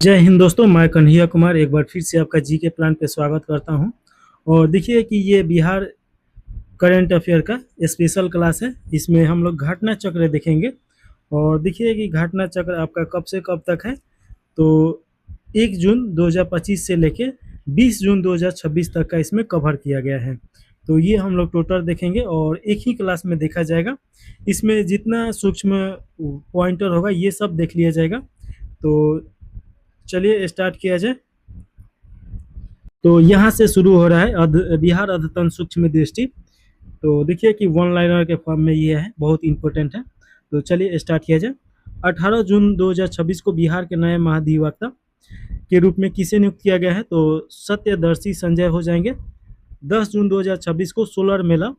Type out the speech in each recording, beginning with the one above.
जय हिंद दोस्तों, मैं कन्हैया कुमार एक बार फिर से आपका जीके प्लान पे स्वागत करता हूं। और देखिए कि ये बिहार करंट अफेयर का स्पेशल क्लास है। इसमें हम लोग घटना चक्र देखेंगे। और देखिए कि घटना चक्र आपका कब से कब तक है। तो 1 जून 2025 से लेके 20 जून 2026 तक का इसमें कवर किया गया है। तो ये हम लोग टोटल देखेंगे और एक ही क्लास में देखा जाएगा। इसमें जितना सूक्ष्म पॉइंटर होगा ये सब देख लिया जाएगा। तो चलिए स्टार्ट किया जाए। तो यहाँ से शुरू हो रहा है बिहार अद्यतन सूक्ष्म दृष्टि। तो देखिए कि वन लाइनर के फॉर्म में ये है, बहुत इंपॉर्टेंट है। तो चलिए स्टार्ट किया जाए। 18 जून 2026 को बिहार के नए महाधिवक्ता के रूप में किसे नियुक्त किया गया है, तो सत्यदर्शी संजय हो जाएंगे। 10 जून 2026 को सोलर मेला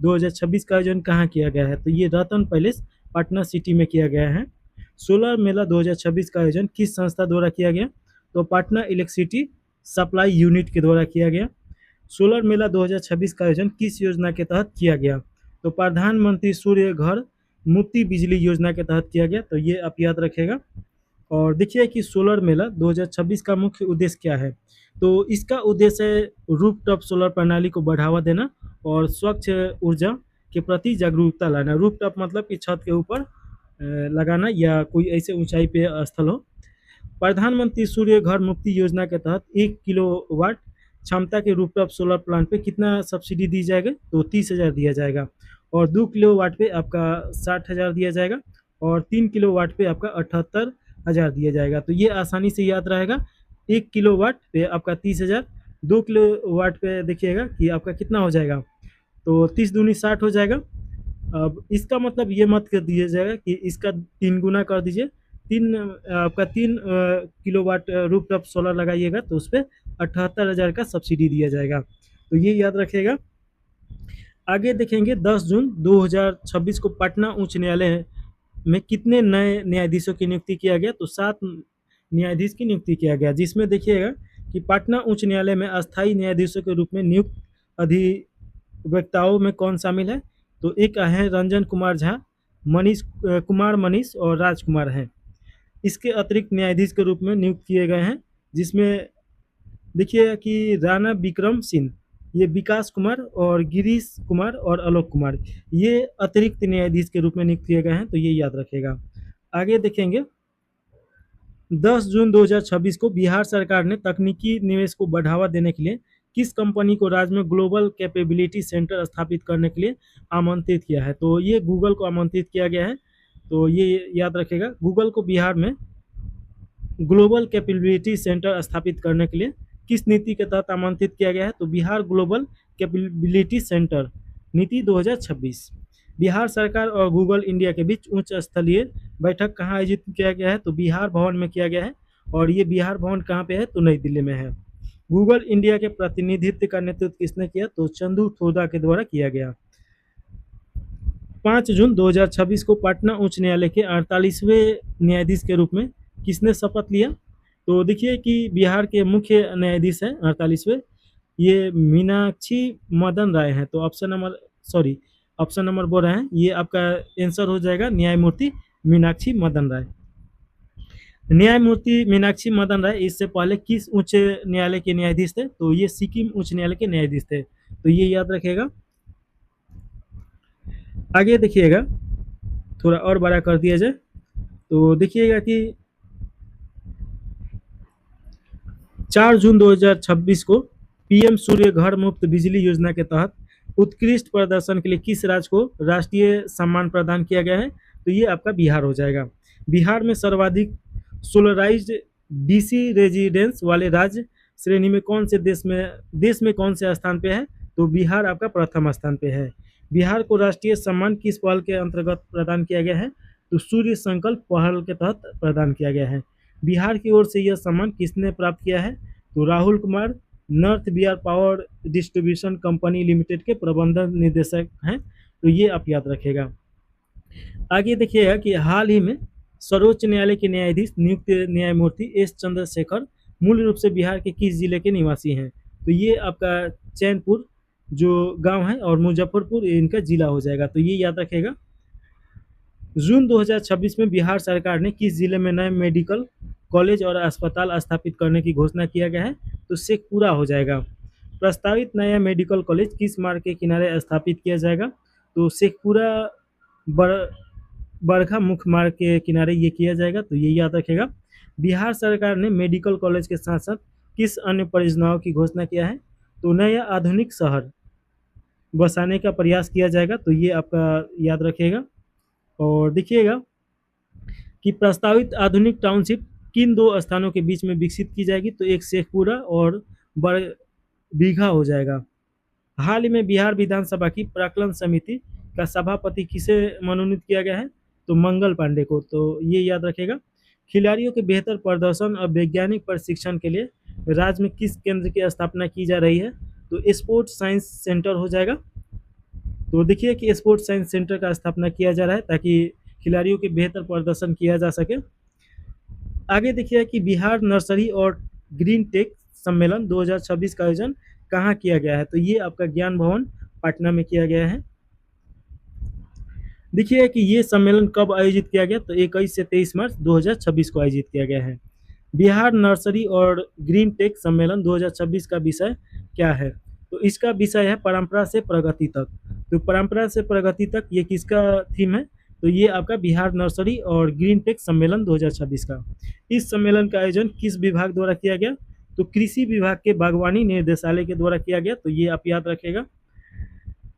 2026 का आयोजन कहाँ किया गया है, तो ये रतन पैलेस पटना सिटी में किया गया है। सोलर मेला 2026 का आयोजन किस संस्था द्वारा किया गया, तो पटना इलेक्ट्रिसिटी सप्लाई यूनिट के द्वारा किया गया। सोलर मेला 2026 का आयोजन किस योजना के तहत किया गया, तो प्रधानमंत्री सूर्य घर मुफ्ती बिजली योजना के तहत किया गया। तो ये आप याद रखेगा। और देखिए कि सोलर मेला 2026 का मुख्य उद्देश्य क्या है, तो इसका उद्देश्य है रूफटॉप सोलर प्रणाली को बढ़ावा देना और स्वच्छ ऊर्जा के प्रति जागरूकता लाना। रूफटॉप मतलब कि छत के ऊपर लगाना या कोई ऐसे ऊंचाई पे स्थल हो। प्रधानमंत्री सूर्य घर मुफ्ती योजना के तहत 1 किलोवाट क्षमता के रूफटॉप सोलर प्लांट पे कितना सब्सिडी दी जाएगा, तो 30,000 दिया जाएगा। और 2 किलोवाट पे आपका 60,000 दिया जाएगा। और 3 किलोवाट पे आपका 78,000 दिया जाएगा। तो ये आसानी से याद रहेगा। 1 किलोवाट पे आपका 30,000, 2 किलोवाट पे देखिएगा कि आपका कितना हो जाएगा, तो 30 दूनी 60 हो जाएगा। अब इसका मतलब ये मत कर दिया जाएगा कि इसका 3 गुना कर दीजिए। आपका 3 किलोवाट रूफटॉप सोलर लगाइएगा तो उस पर 78,000 का सब्सिडी दिया जाएगा। तो ये याद रखिएगा। आगे देखेंगे 10 जून 2026 को पटना उच्च न्यायालय में कितने नए न्यायाधीशों की नियुक्ति किया गया, तो 7 न्यायाधीश की नियुक्ति किया गया। जिसमें देखिएगा कि पटना उच्च न्यायालय में अस्थायी न्यायाधीशों के रूप में नियुक्त अधिवक्ताओं में कौन शामिल है, तो एक है रंजन कुमार झा, मनीष और राजकुमार हैं। इसके अतिरिक्त न्यायाधीश के रूप में नियुक्त किए गए हैं, जिसमें देखिए कि राणा विक्रम सिंह, ये विकास कुमार और गिरीश कुमार और आलोक कुमार, ये अतिरिक्त न्यायाधीश के रूप में नियुक्त किए गए हैं। तो ये याद रखेगा। आगे देखेंगे 10 जून 2026 को बिहार सरकार ने तकनीकी निवेश को बढ़ावा देने के लिए किस कंपनी को राज्य में ग्लोबल कैपेबिलिटी सेंटर स्थापित करने के लिए आमंत्रित किया है, तो ये गूगल को आमंत्रित किया गया है। तो ये याद रखेगा। गूगल को बिहार में ग्लोबल कैपेबिलिटी सेंटर स्थापित करने के लिए किस नीति के तहत आमंत्रित किया गया है, तो बिहार ग्लोबल कैपेबिलिटी सेंटर नीति 2026। बिहार सरकार और गूगल इंडिया के बीच उच्च स्तरीय बैठक कहाँ आयोजित किया गया है, तो बिहार भवन में किया गया है। और ये बिहार भवन कहाँ पे है, तो नई दिल्ली में है। गूगल इंडिया के प्रतिनिधित्व का नेतृत्व किसने किया, तो चंदू ठोदा के द्वारा किया गया। 5 जून 2026 को पटना उच्च न्यायालय के 48वें न्यायाधीश के रूप में किसने शपथ लिया, तो देखिए कि बिहार के मुख्य न्यायाधीश हैं 48वें, ये मीनाक्षी मदन राय हैं। तो ऑप्शन नंबर बोल रहे हैं, ये आपका आंसर हो जाएगा न्यायमूर्ति मीनाक्षी मदन राय। न्यायमूर्ति मीनाक्षी मदन राय इससे पहले किस उच्च न्यायालय के न्यायाधीश थे, तो ये सिक्किम उच्च न्यायालय के न्यायाधीश थे। तो ये याद रखिएगा। आगे देखिएगा, थोड़ा और बड़ा कर दिया जाए तो देखिएगा कि 4 जून 2026 को पीएम सूर्य घर मुफ्त बिजली योजना के तहत उत्कृष्ट प्रदर्शन के लिए किस राज्य को राष्ट्रीय सम्मान प्रदान किया गया है, तो ये आपका बिहार हो जाएगा। बिहार में सर्वाधिक सोलराइज्ड डीसी रेजिडेंस वाले राज्य श्रेणी में कौन से देश में कौन से स्थान पे है, तो बिहार आपका प्रथम स्थान पे है। बिहार को राष्ट्रीय सम्मान किस पहल के अंतर्गत प्रदान किया गया है, तो सूर्य संकल्प पहल के तहत प्रदान किया गया है। बिहार की ओर से यह सम्मान किसने प्राप्त किया है, तो Rahul Kumar north Bihar power distribution company limited के प्रबंधन निदेशक हैं। तो ये आप याद रखेगा। आगे देखिएगा कि हाल ही में सर्वोच्च न्यायालय के न्यायाधीश नियुक्त न्यायमूर्ति एस चंद्रशेखर मूल रूप से बिहार के किस जिले के निवासी हैं, तो ये आपका चैनपुर जो गांव है और मुजफ्फरपुर इनका जिला हो जाएगा। तो ये याद रखेगा। जून 2026 में बिहार सरकार ने किस जिले में नए मेडिकल कॉलेज और अस्पताल स्थापित करने की घोषणा किया गया है, तो शेखपुरा हो जाएगा। प्रस्तावित नया मेडिकल कॉलेज किस मार्ग के किनारे स्थापित किया जाएगा, तो शेखपुरा बरखा मुख्य मार्ग के किनारे ये किया जाएगा, तो ये याद रखेगा। बिहार सरकार ने मेडिकल कॉलेज के साथ साथ किस अन्य परियोजनाओं की घोषणा किया है, तो नया आधुनिक शहर बसाने का प्रयास किया जाएगा, तो ये आपका याद रखिएगा। और देखिएगा कि प्रस्तावित आधुनिक टाउनशिप किन दो स्थानों के बीच में विकसित की जाएगी, तो एक शेखपुरा और बड़बीघा हो जाएगा। हाल ही में बिहार विधानसभा की प्राक्कलन समिति का सभापति किसे मनोनीत किया गया है, तो मंगल पांडे को, तो ये याद रखेगा। खिलाड़ियों के बेहतर प्रदर्शन और वैज्ञानिक प्रशिक्षण के लिए राज्य में किस केंद्र की स्थापना की जा रही है, तो स्पोर्ट्स साइंस सेंटर हो जाएगा। तो देखिए कि स्पोर्ट्स साइंस सेंटर का स्थापना किया जा रहा है ताकि खिलाड़ियों के बेहतर प्रदर्शन किया जा सके। आगे देखिए कि बिहार नर्सरी और ग्रीन टेक सम्मेलन 2026 का आयोजन कहाँ किया गया है, तो ये आपका ज्ञान भवन पटना में किया गया है। देखिए कि ये सम्मेलन कब आयोजित किया गया, तो 21 से 23 मार्च 2026 को आयोजित किया गया है। बिहार नर्सरी और ग्रीन टेक सम्मेलन 2026 का विषय क्या है, तो इसका विषय है परंपरा से प्रगति तक। तो परंपरा से प्रगति तक ये किसका थीम है, तो ये आपका बिहार नर्सरी और ग्रीन टेक सम्मेलन 2026 का। इस सम्मेलन का आयोजन किस विभाग द्वारा किया गया, तो कृषि विभाग के बागवानी निर्देशालय के द्वारा किया गया, तो ये आप याद रखिएगा।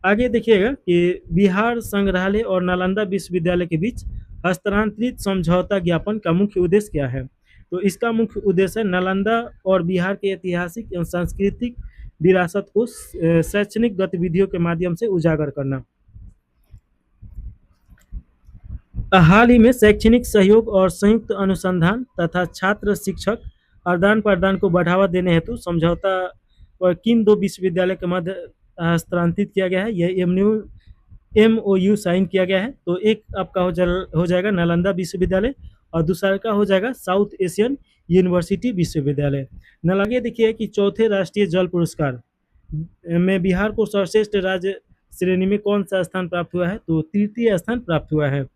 आगे देखिएगा कि बिहार संग्रहालय और नालंदा विश्वविद्यालय के बीच हस्तांतरित समझौता ज्ञापन का मुख्य उद्देश्य क्या है, तो इसका मुख्य उद्देश्य है नालंदा और बिहार के ऐतिहासिक एवं सांस्कृतिक विरासत को शैक्षणिक गतिविधियों के माध्यम से उजागर करना। हाल ही में शैक्षणिक सहयोग और संयुक्त अनुसंधान तथा छात्र शिक्षक आदान प्रदान को बढ़ावा देने हेतु समझौता पर किन दो विश्वविद्यालय के मध्य हस्तांतरित किया गया है, यह MOU साइन किया गया है। तो एक आपका हो जाएगा नालंदा विश्वविद्यालय और दूसरा का हो जाएगा साउथ एशियन यूनिवर्सिटी विश्वविद्यालय। नालंदा देखिए कि चौथे राष्ट्रीय जल पुरस्कार में बिहार को सर्वश्रेष्ठ राज्य श्रेणी में कौन सा स्थान प्राप्त हुआ है, तो तृतीय स्थान प्राप्त हुआ है।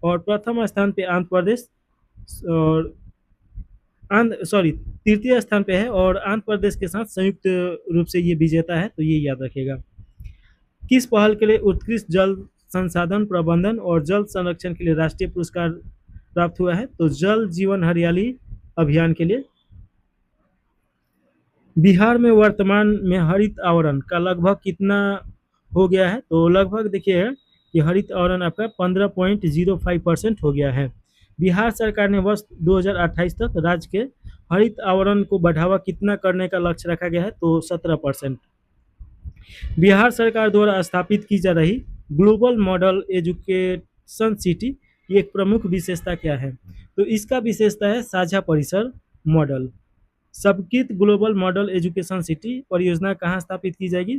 और प्रथम स्थान पे आंध्र प्रदेश और तृतीय स्थान पे है और आंध्र प्रदेश के साथ संयुक्त रूप से ये विजेता है, तो ये याद रखिएगा। किस पहल के लिए उत्कृष्ट जल संसाधन प्रबंधन और जल संरक्षण के लिए राष्ट्रीय पुरस्कार प्राप्त हुआ है, तो जल जीवन हरियाली अभियान के लिए। बिहार में वर्तमान में हरित आवरण का लगभग कितना हो गया है, तो लगभग देखिए कि हरित आवरण आपका 15.05% हो गया है। बिहार सरकार ने वर्ष 2028 तक राज्य के हरित आवरण को बढ़ावा कितना करने का लक्ष्य रखा गया है, तो 17%। बिहार सरकार द्वारा स्थापित की जा रही ग्लोबल मॉडल एजुकेशन सिटी की एक प्रमुख विशेषता क्या है, तो इसका विशेषता है साझा परिसर मॉडल। सबकित ग्लोबल मॉडल एजुकेशन सिटी परियोजना कहाँ स्थापित की जाएगी,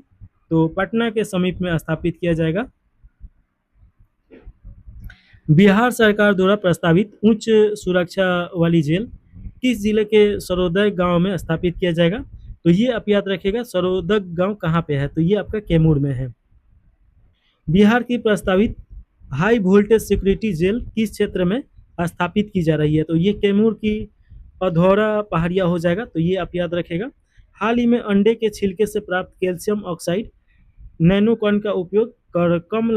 तो पटना के समीप में स्थापित किया जाएगा। बिहार सरकार द्वारा प्रस्तावित उच्च सुरक्षा वाली जेल किस जिले के सरोदय गांव में स्थापित किया जाएगा, तो ये आप याद रखिएगा सरोदय गांव कहाँ पे है, तो ये आपका कैमूर में है। बिहार की प्रस्तावित हाई वोल्टेज सिक्योरिटी जेल किस क्षेत्र में स्थापित की जा रही है, तो ये कैमूर की अधौरा पहाड़िया हो जाएगा, तो ये आप याद रखेगा। हाल ही में अंडे के छिलके से प्राप्त कैल्शियम ऑक्साइड नैनोकण का उपयोग कर कम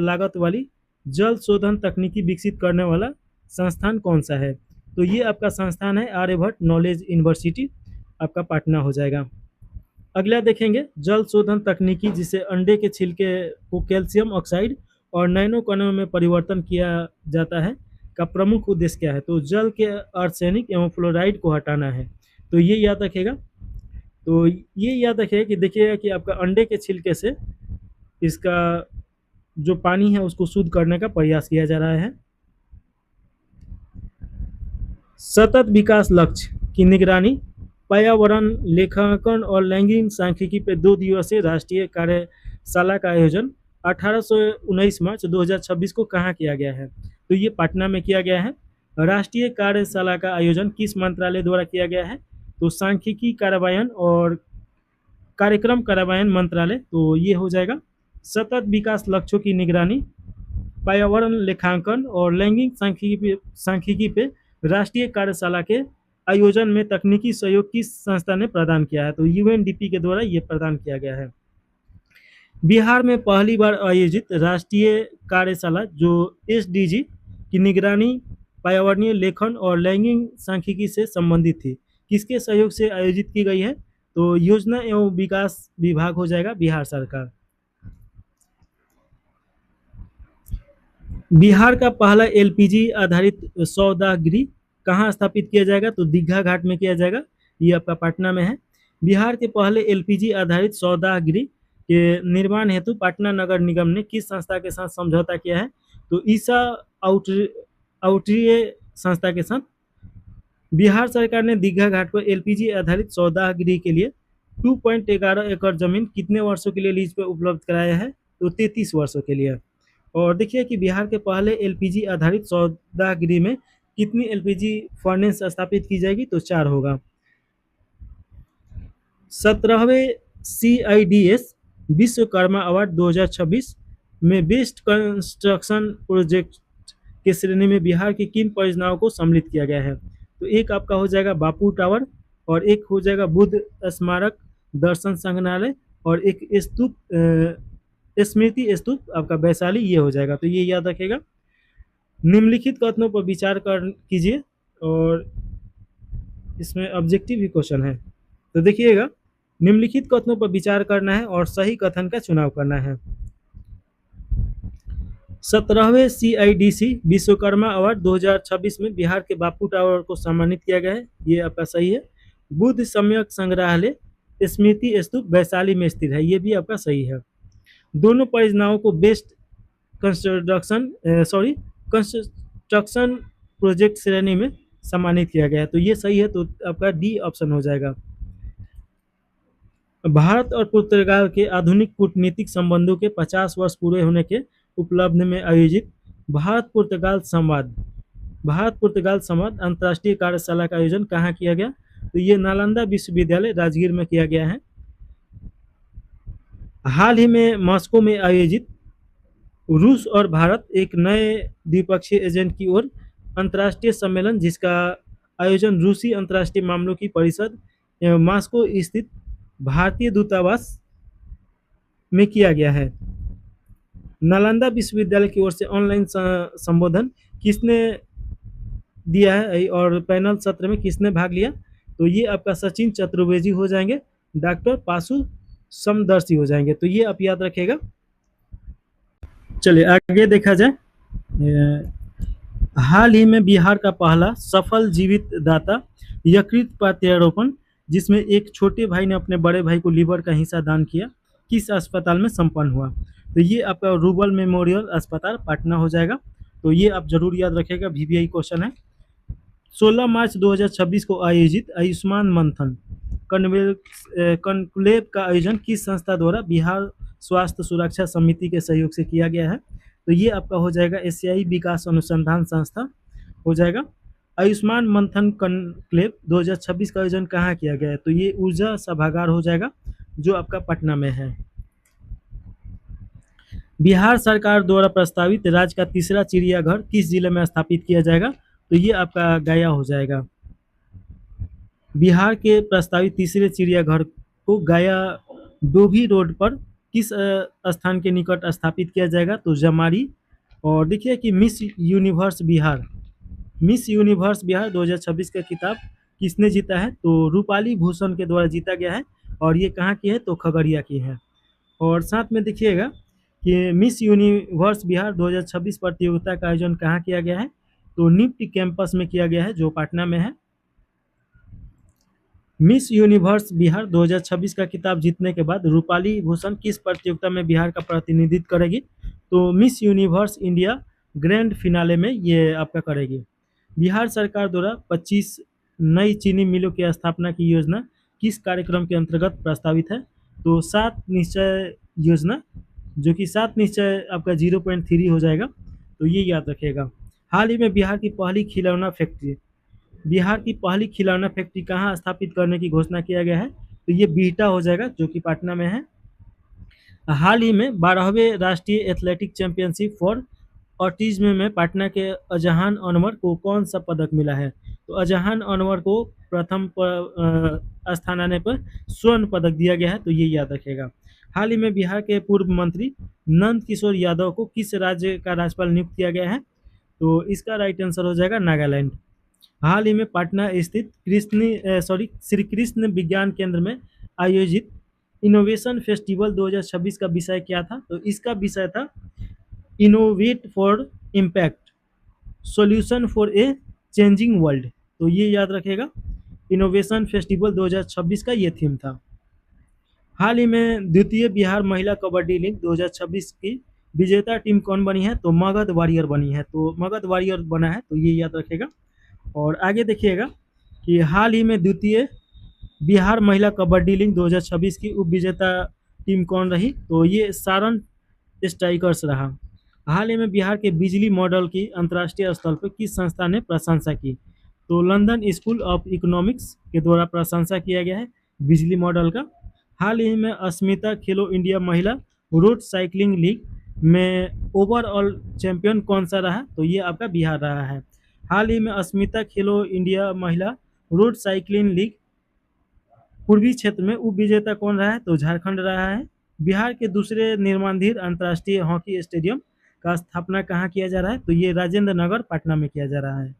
लागत वाली जल शोधन तकनीकी विकसित करने वाला संस्थान कौन सा है, तो ये आपका संस्थान है आर्यभट्ट नॉलेज यूनिवर्सिटी, आपका पटना हो जाएगा। अगला देखेंगे जल शोधन तकनीकी जिसे अंडे के छिलके को कैल्शियम ऑक्साइड और नैनो कणों में परिवर्तन किया जाता है का प्रमुख उद्देश्य क्या है, तो जल के आर्सेनिक एवं फ्लोराइड को हटाना है, तो ये याद रखेगा। तो ये याद रखिएगा कि देखिएगा कि आपका अंडे के छिलके से इसका जो पानी है उसको शुद्ध करने का प्रयास किया जा रहा है। सतत विकास लक्ष्य की निगरानी, पर्यावरण लेखांकन और लैंगिक सांख्यिकी पे 2 दिवसीय राष्ट्रीय कार्यशाला का आयोजन 18-19 मार्च 2026 को कहाँ किया गया है, तो ये पटना में किया गया है। राष्ट्रीय कार्यशाला का आयोजन किस मंत्रालय द्वारा किया गया है, तो सांख्यिकी कार्यान्वयन और कार्यक्रम कार्यान्वयन मंत्रालय, तो ये हो जाएगा। सतत विकास लक्ष्यों की निगरानी, पर्यावरण लेखांकन और लैंगिक सांख्यिकी पे राष्ट्रीय कार्यशाला के आयोजन में तकनीकी सहयोग किस संस्था ने प्रदान किया है? तो यूएनडीपी के द्वारा ये प्रदान किया गया है। बिहार में पहली बार आयोजित राष्ट्रीय कार्यशाला जो एसडीजी की निगरानी पर्यावरणीय लेखन और लैंगिक सांख्यिकी से संबंधित थी, किसके सहयोग से आयोजित की गई है? तो योजना एवं विकास विभाग हो जाएगा बिहार सरकार। बिहार का पहला एलपीजी आधारित सौदा गृह कहाँ स्थापित किया जाएगा? तो दीघा घाट में किया जाएगा, ये आपका पटना में है। बिहार के पहले एलपीजी आधारित सौदा गृह के निर्माण हेतु पटना नगर निगम ने किस संस्था के साथ समझौता किया है? तो ईसा आउटरीय संस्था के साथ। बिहार सरकार ने दीघा घाट पर एलपीजी आधारित सौदा गृह के लिए 2.11 एकड़ जमीन कितने वर्षों के लिए लीज पे उपलब्ध कराया है? तो 33 वर्षों के लिए। और देखिए कि बिहार के पहले एलपीजी आधारित सौदा गृह में कितनी एलपीजी फर्नेस स्थापित की जाएगी? तो 4 होगा। 17वें CIDS विश्वकर्मा अवार्ड 2026 में बेस्ट कंस्ट्रक्शन प्रोजेक्ट के श्रेणी में बिहार की किन परियोजनाओं को सम्मिलित किया गया है? तो एक आपका हो जाएगा बापू टावर, और एक हो जाएगा बुद्ध स्मारक दर्शन संग्रहालय, और एक स्तूप स्मृति स्तूप आपका वैशाली, ये हो जाएगा। तो ये याद रखेगा। निम्नलिखित कथनों पर विचार कर कीजिए, और इसमें ऑब्जेक्टिव भी क्वेश्चन है। तो देखिएगा, निम्नलिखित कथनों पर विचार करना है और सही कथन का चुनाव करना है। 17वें CIDC विश्वकर्मा अवार्ड 2026 में बिहार के बापू टावर को सम्मानित किया गया है, ये आपका सही है। बुद्ध सम्यक संग्रहालय स्मृति स्तूप वैशाली में स्थित है, ये भी आपका सही है। दोनों परियोजनाओं को बेस्ट कंस्ट्रक्शन प्रोजेक्ट श्रेणी में सम्मानित किया गया है, तो ये सही है। तो आपका डी ऑप्शन हो जाएगा। भारत और पुर्तगाल के आधुनिक कूटनीतिक संबंधों के 50 वर्ष पूरे होने के उपलब्ध में आयोजित भारत पुर्तगाल संवाद अंतर्राष्ट्रीय कार्यशाला का आयोजन कहाँ किया गया? तो ये नालंदा विश्वविद्यालय राजगीर में किया गया है। हाल ही में मॉस्को में आयोजित रूस और भारत एक नए द्विपक्षीय एजेंट की ओर अंतर्राष्ट्रीय सम्मेलन जिसका आयोजन रूसी अंतर्राष्ट्रीय मामलों की परिषद एवं मॉस्को स्थित भारतीय दूतावास में किया गया है। नालंदा विश्वविद्यालय की ओर से ऑनलाइन संबोधन किसने दिया है और पैनल सत्र में किसने भाग लिया? तो ये आपका सचिन चतुर्वेदी हो जाएंगे, डॉक्टर पाशु समदर्शी हो जाएंगे, तो ये आप याद रखेगा। चलिए आगे देखा जाए। हाल ही में बिहार का पहला सफल जीवित दाता यकृत प्रत्यारोपण जिसमें एक छोटे भाई ने अपने बड़े भाई को लीवर का हिस्सा दान किया, किस अस्पताल में संपन्न हुआ? तो ये आपका रूबल मेमोरियल अस्पताल पटना हो जाएगा, तो ये आप जरूर याद रखेगा, VBI क्वेश्चन है। 16 मार्च 2026 को आयोजित आयुष्मान मंथन कॉन्क्लेव का आयोजन किस संस्था द्वारा बिहार स्वास्थ्य सुरक्षा समिति के सहयोग से किया गया है? तो ये आपका हो जाएगा एशियाई विकास अनुसंधान संस्था हो जाएगा। आयुष्मान मंथन कॉन्क्लेव 2026 का आयोजन कहाँ किया गया है? तो ये ऊर्जा सभागार हो जाएगा जो आपका पटना में है। बिहार सरकार द्वारा प्रस्तावित राज्य का तीसरा चिड़ियाघर किस जिले में स्थापित किया जाएगा? तो ये आपका गया हो जाएगा। बिहार के प्रस्तावित तीसरे चिड़ियाघर को गया डोभी रोड पर किस स्थान के निकट स्थापित किया जाएगा? तो जमारी। और देखिए कि मिस यूनिवर्स बिहार 2026 का खिताब किसने जीता है? तो रूपाली भूषण के द्वारा जीता गया है, और ये कहाँ की है? तो खगड़िया की है। और साथ में देखिएगा कि मिस यूनिवर्स बिहार 2026 प्रतियोगिता का आयोजन कहाँ किया गया है? तो निफ्ट कैंपस में किया गया है जो पटना में है। मिस यूनिवर्स बिहार 2026 का खिताब जीतने के बाद रूपाली भूषण किस प्रतियोगिता में बिहार का प्रतिनिधित्व करेगी? तो miss universe India grand finale में ये आपका करेगी। बिहार सरकार द्वारा 25 नई चीनी मिलों की स्थापना की योजना किस कार्यक्रम के अंतर्गत प्रस्तावित है? तो 7 निश्चय योजना, जो कि 7 निश्चय आपका 0.3 हो जाएगा, तो ये याद रखिएगा। हाल ही में बिहार की पहली खिलौना फैक्ट्री कहाँ स्थापित करने की घोषणा किया गया है? तो ये बिहटा हो जाएगा जो कि पटना में है। हाल ही में 12वें राष्ट्रीय एथलेटिक चैंपियनशिप फॉर ऑटिज्म में पटना के अजहान अनवर को कौन सा पदक मिला है? तो अजहान अनवर को प्रथम स्थान आने पर स्वर्ण पदक दिया गया है, तो ये याद रखिएगा। हाल ही में बिहार के पूर्व मंत्री नंद किशोर यादव को किस राज्य का राज्यपाल नियुक्त किया गया है? तो इसका राइट आंसर हो जाएगा नागालैंड। हाल ही में पटना स्थित श्री कृष्ण विज्ञान केंद्र में आयोजित इनोवेशन फेस्टिवल 2026 का विषय क्या था? तो इसका विषय था innovate for impact, solution for a changing world. तो ये याद रखेगा, इनोवेशन फेस्टिवल 2026 का ये थीम था। हाल ही में द्वितीय बिहार महिला कबड्डी लीग 2026 की विजेता टीम कौन बनी है? तो मगध वारियर बनी है, तो मगध वारियर बना है, तो ये याद रखेगा। और आगे देखिएगा कि हाल ही में द्वितीय बिहार महिला कबड्डी लीग 2026 की उप विजेता टीम कौन रही? तो ये सारण स्ट्राइकर्स रहा। हाल ही में बिहार के बिजली मॉडल की अंतर्राष्ट्रीय स्तर पर किस संस्था ने प्रशंसा की? तो लंदन स्कूल ऑफ इकोनॉमिक्स के द्वारा प्रशंसा किया गया है बिजली मॉडल का। हाल ही में अस्मिता खेलो इंडिया महिला रोड साइकिलिंग लीग में ओवरऑल चैंपियन कौन सा रहा? तो ये आपका बिहार रहा है। हाल ही में अस्मिता खेलो इंडिया महिला रोड साइकिलिंग लीग पूर्वी क्षेत्र में उप विजेता कौन रहा है? तो झारखंड रहा है। बिहार के दूसरे निर्माणाधीन अंतर्राष्ट्रीय हॉकी स्टेडियम का स्थापना कहाँ किया जा रहा है? तो ये राजेंद्र नगर पटना में किया जा रहा है।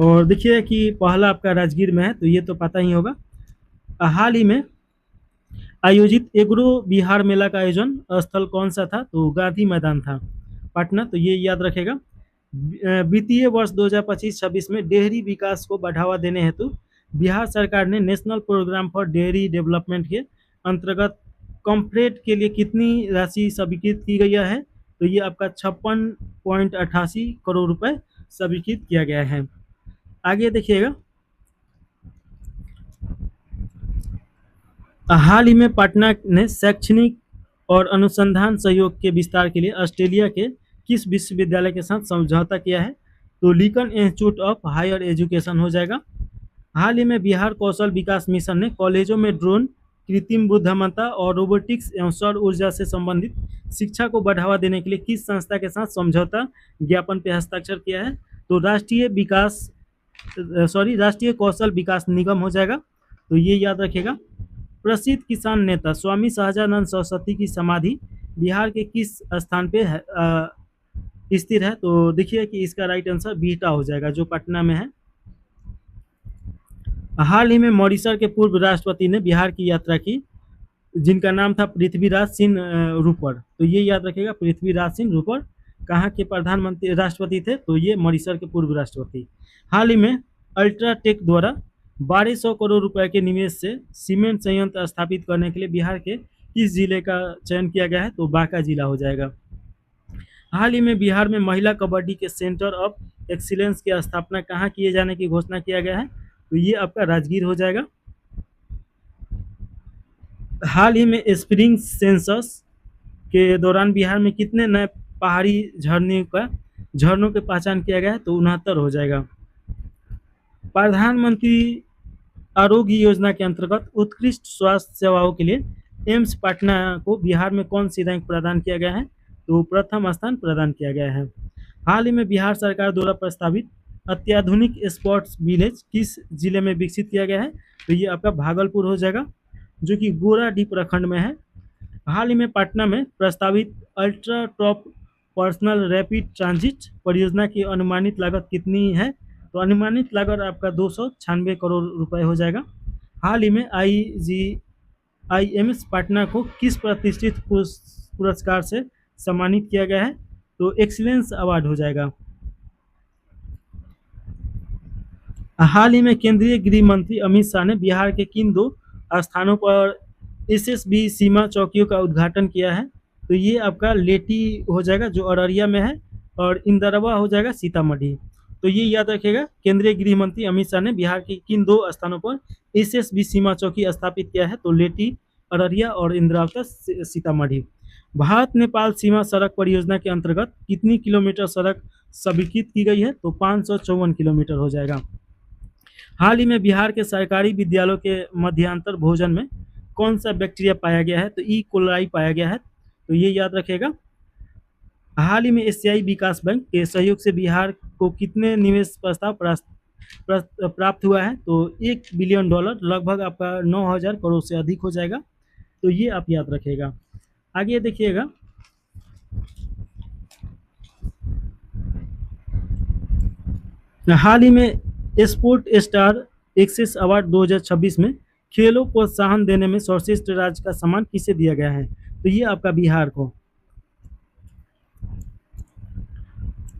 और देखिए कि पहला आपका राजगीर में है, तो ये तो पता ही होगा। हाल ही में आयोजित एग्रो बिहार मेला का आयोजन स्थल कौन सा था? तो गांधी मैदान था पटना, तो ये याद रखेगा। वित्तीय वर्ष 2025-26 में डेयरी विकास को बढ़ावा देने हेतु बिहार सरकार ने national programme for dairy development के अंतर्गत कॉम्फ्रेड के लिए कितनी राशि स्वीकृत की गई है? तो ये आपका 56.88 करोड़ रुपए स्वीकृत किया गया है। आगे देखिएगा, हाल ही में पटना ने शैक्षणिक और अनुसंधान सहयोग के विस्तार के लिए ऑस्ट्रेलिया के किस विश्वविद्यालय के साथ समझौता किया है? तो Lincoln institute of higher education हो जाएगा। हाल ही में बिहार कौशल विकास मिशन ने कॉलेजों में ड्रोन, कृत्रिम बुद्धिमत्ता और रोबोटिक्स एवं सौर ऊर्जा से संबंधित शिक्षा को बढ़ावा देने के लिए किस संस्था के साथ समझौता ज्ञापन पर हस्ताक्षर किया है? तो राष्ट्रीय कौशल विकास निगम हो जाएगा, तो ये याद रखिएगा। प्रसिद्ध किसान नेता स्वामी सहजानंद सरस्वती की समाधि बिहार के किस स्थान पे स्थिर है? तो देखिए कि इसका राइट आंसर बिहटा हो जाएगा, जो पटना में है। हाल ही में मॉरिशस के पूर्व राष्ट्रपति ने बिहार की यात्रा की, जिनका नाम था पृथ्वीराज सिंह रूपर, तो ये याद रखिएगा। पृथ्वीराज सिंह रूपर कहाँ के प्रधानमंत्री राष्ट्रपति थे? तो ये मॉरिशस के पूर्व राष्ट्रपति। हाल ही में अल्ट्राटेक द्वारा 1200 करोड़ रुपए के निवेश से सीमेंट संयंत्र स्थापित करने के लिए बिहार के किस जिले का चयन किया गया है? तो बांका जिला हो जाएगा। हाल ही में बिहार में महिला कबड्डी के सेंटर ऑफ एक्सीलेंस की स्थापना कहाँ किए जाने की घोषणा किया गया है? तो ये आपका राजगीर हो जाएगा। हाल ही में स्प्रिंग सेंसस के दौरान बिहार में कितने नए पहाड़ी झरनों की पहचान किया गया है? तो 69 हो जाएगा। प्रधानमंत्री आरोग्य योजना के अंतर्गत उत्कृष्ट स्वास्थ्य सेवाओं के लिए एम्स पटना को बिहार में कौन सी रैंक प्रदान किया गया है? तो प्रथम स्थान प्रदान किया गया है। हाल ही में बिहार सरकार द्वारा प्रस्तावित अत्याधुनिक स्पोर्ट्स विलेज किस जिले में विकसित किया गया है? तो ये आपका भागलपुर हो जाएगा, जो कि गोराडीह प्रखंड में है। हाल ही में पटना में प्रस्तावित ultra top personal rapid transit परियोजना की अनुमानित लागत कितनी है? तो अनुमानित लागत आपका 296 करोड़ रुपए हो जाएगा। हाल ही में IGIMS पटना को किस प्रतिष्ठित पुरस्कार से सम्मानित किया गया है? तो एक्सीलेंस अवार्ड हो जाएगा। हाल ही में केंद्रीय गृह मंत्री अमित शाह ने बिहार के किन 2 स्थानों पर SSB सीमा चौकियों का उद्घाटन किया है? तो ये आपका लेटी हो जाएगा, जो अररिया में है, और इंदरवा हो जाएगा सीतामढ़ी। तो ये याद रखिएगा, केंद्रीय गृह मंत्री अमित शाह ने बिहार के किन 2 स्थानों पर SSB सीमा चौकी स्थापित किया है? तो लेटी अररिया और इंद्रावती सीतामढ़ी। भारत नेपाल सीमा सड़क परियोजना के अंतर्गत कितनी किलोमीटर सड़क स्वीकृत की गई है? तो 554 किलोमीटर हो जाएगा। हाल ही में बिहार के सरकारी विद्यालयों के मध्यांतर भोजन में कौन सा बैक्टीरिया पाया गया है? तो ई कोलाई पाया गया है, तो ये याद रखिएगा। हाल ही में एशियाई विकास बैंक के सहयोग से बिहार को कितने निवेश प्रस्ताव प्राप्त हुआ है? तो $1 बिलियन, लगभग आपका 9,000 करोड़ से अधिक हो जाएगा। तो ये आप याद रखिएगा। आगे देखिएगा, हाल ही में स्पोर्ट स्टार एक्सेस अवार्ड 2026 में खेलों को प्रोत्साहन देने में सर्वश्रेष्ठ राज्य का सम्मान किसे दिया गया है? तो ये आपका बिहार को।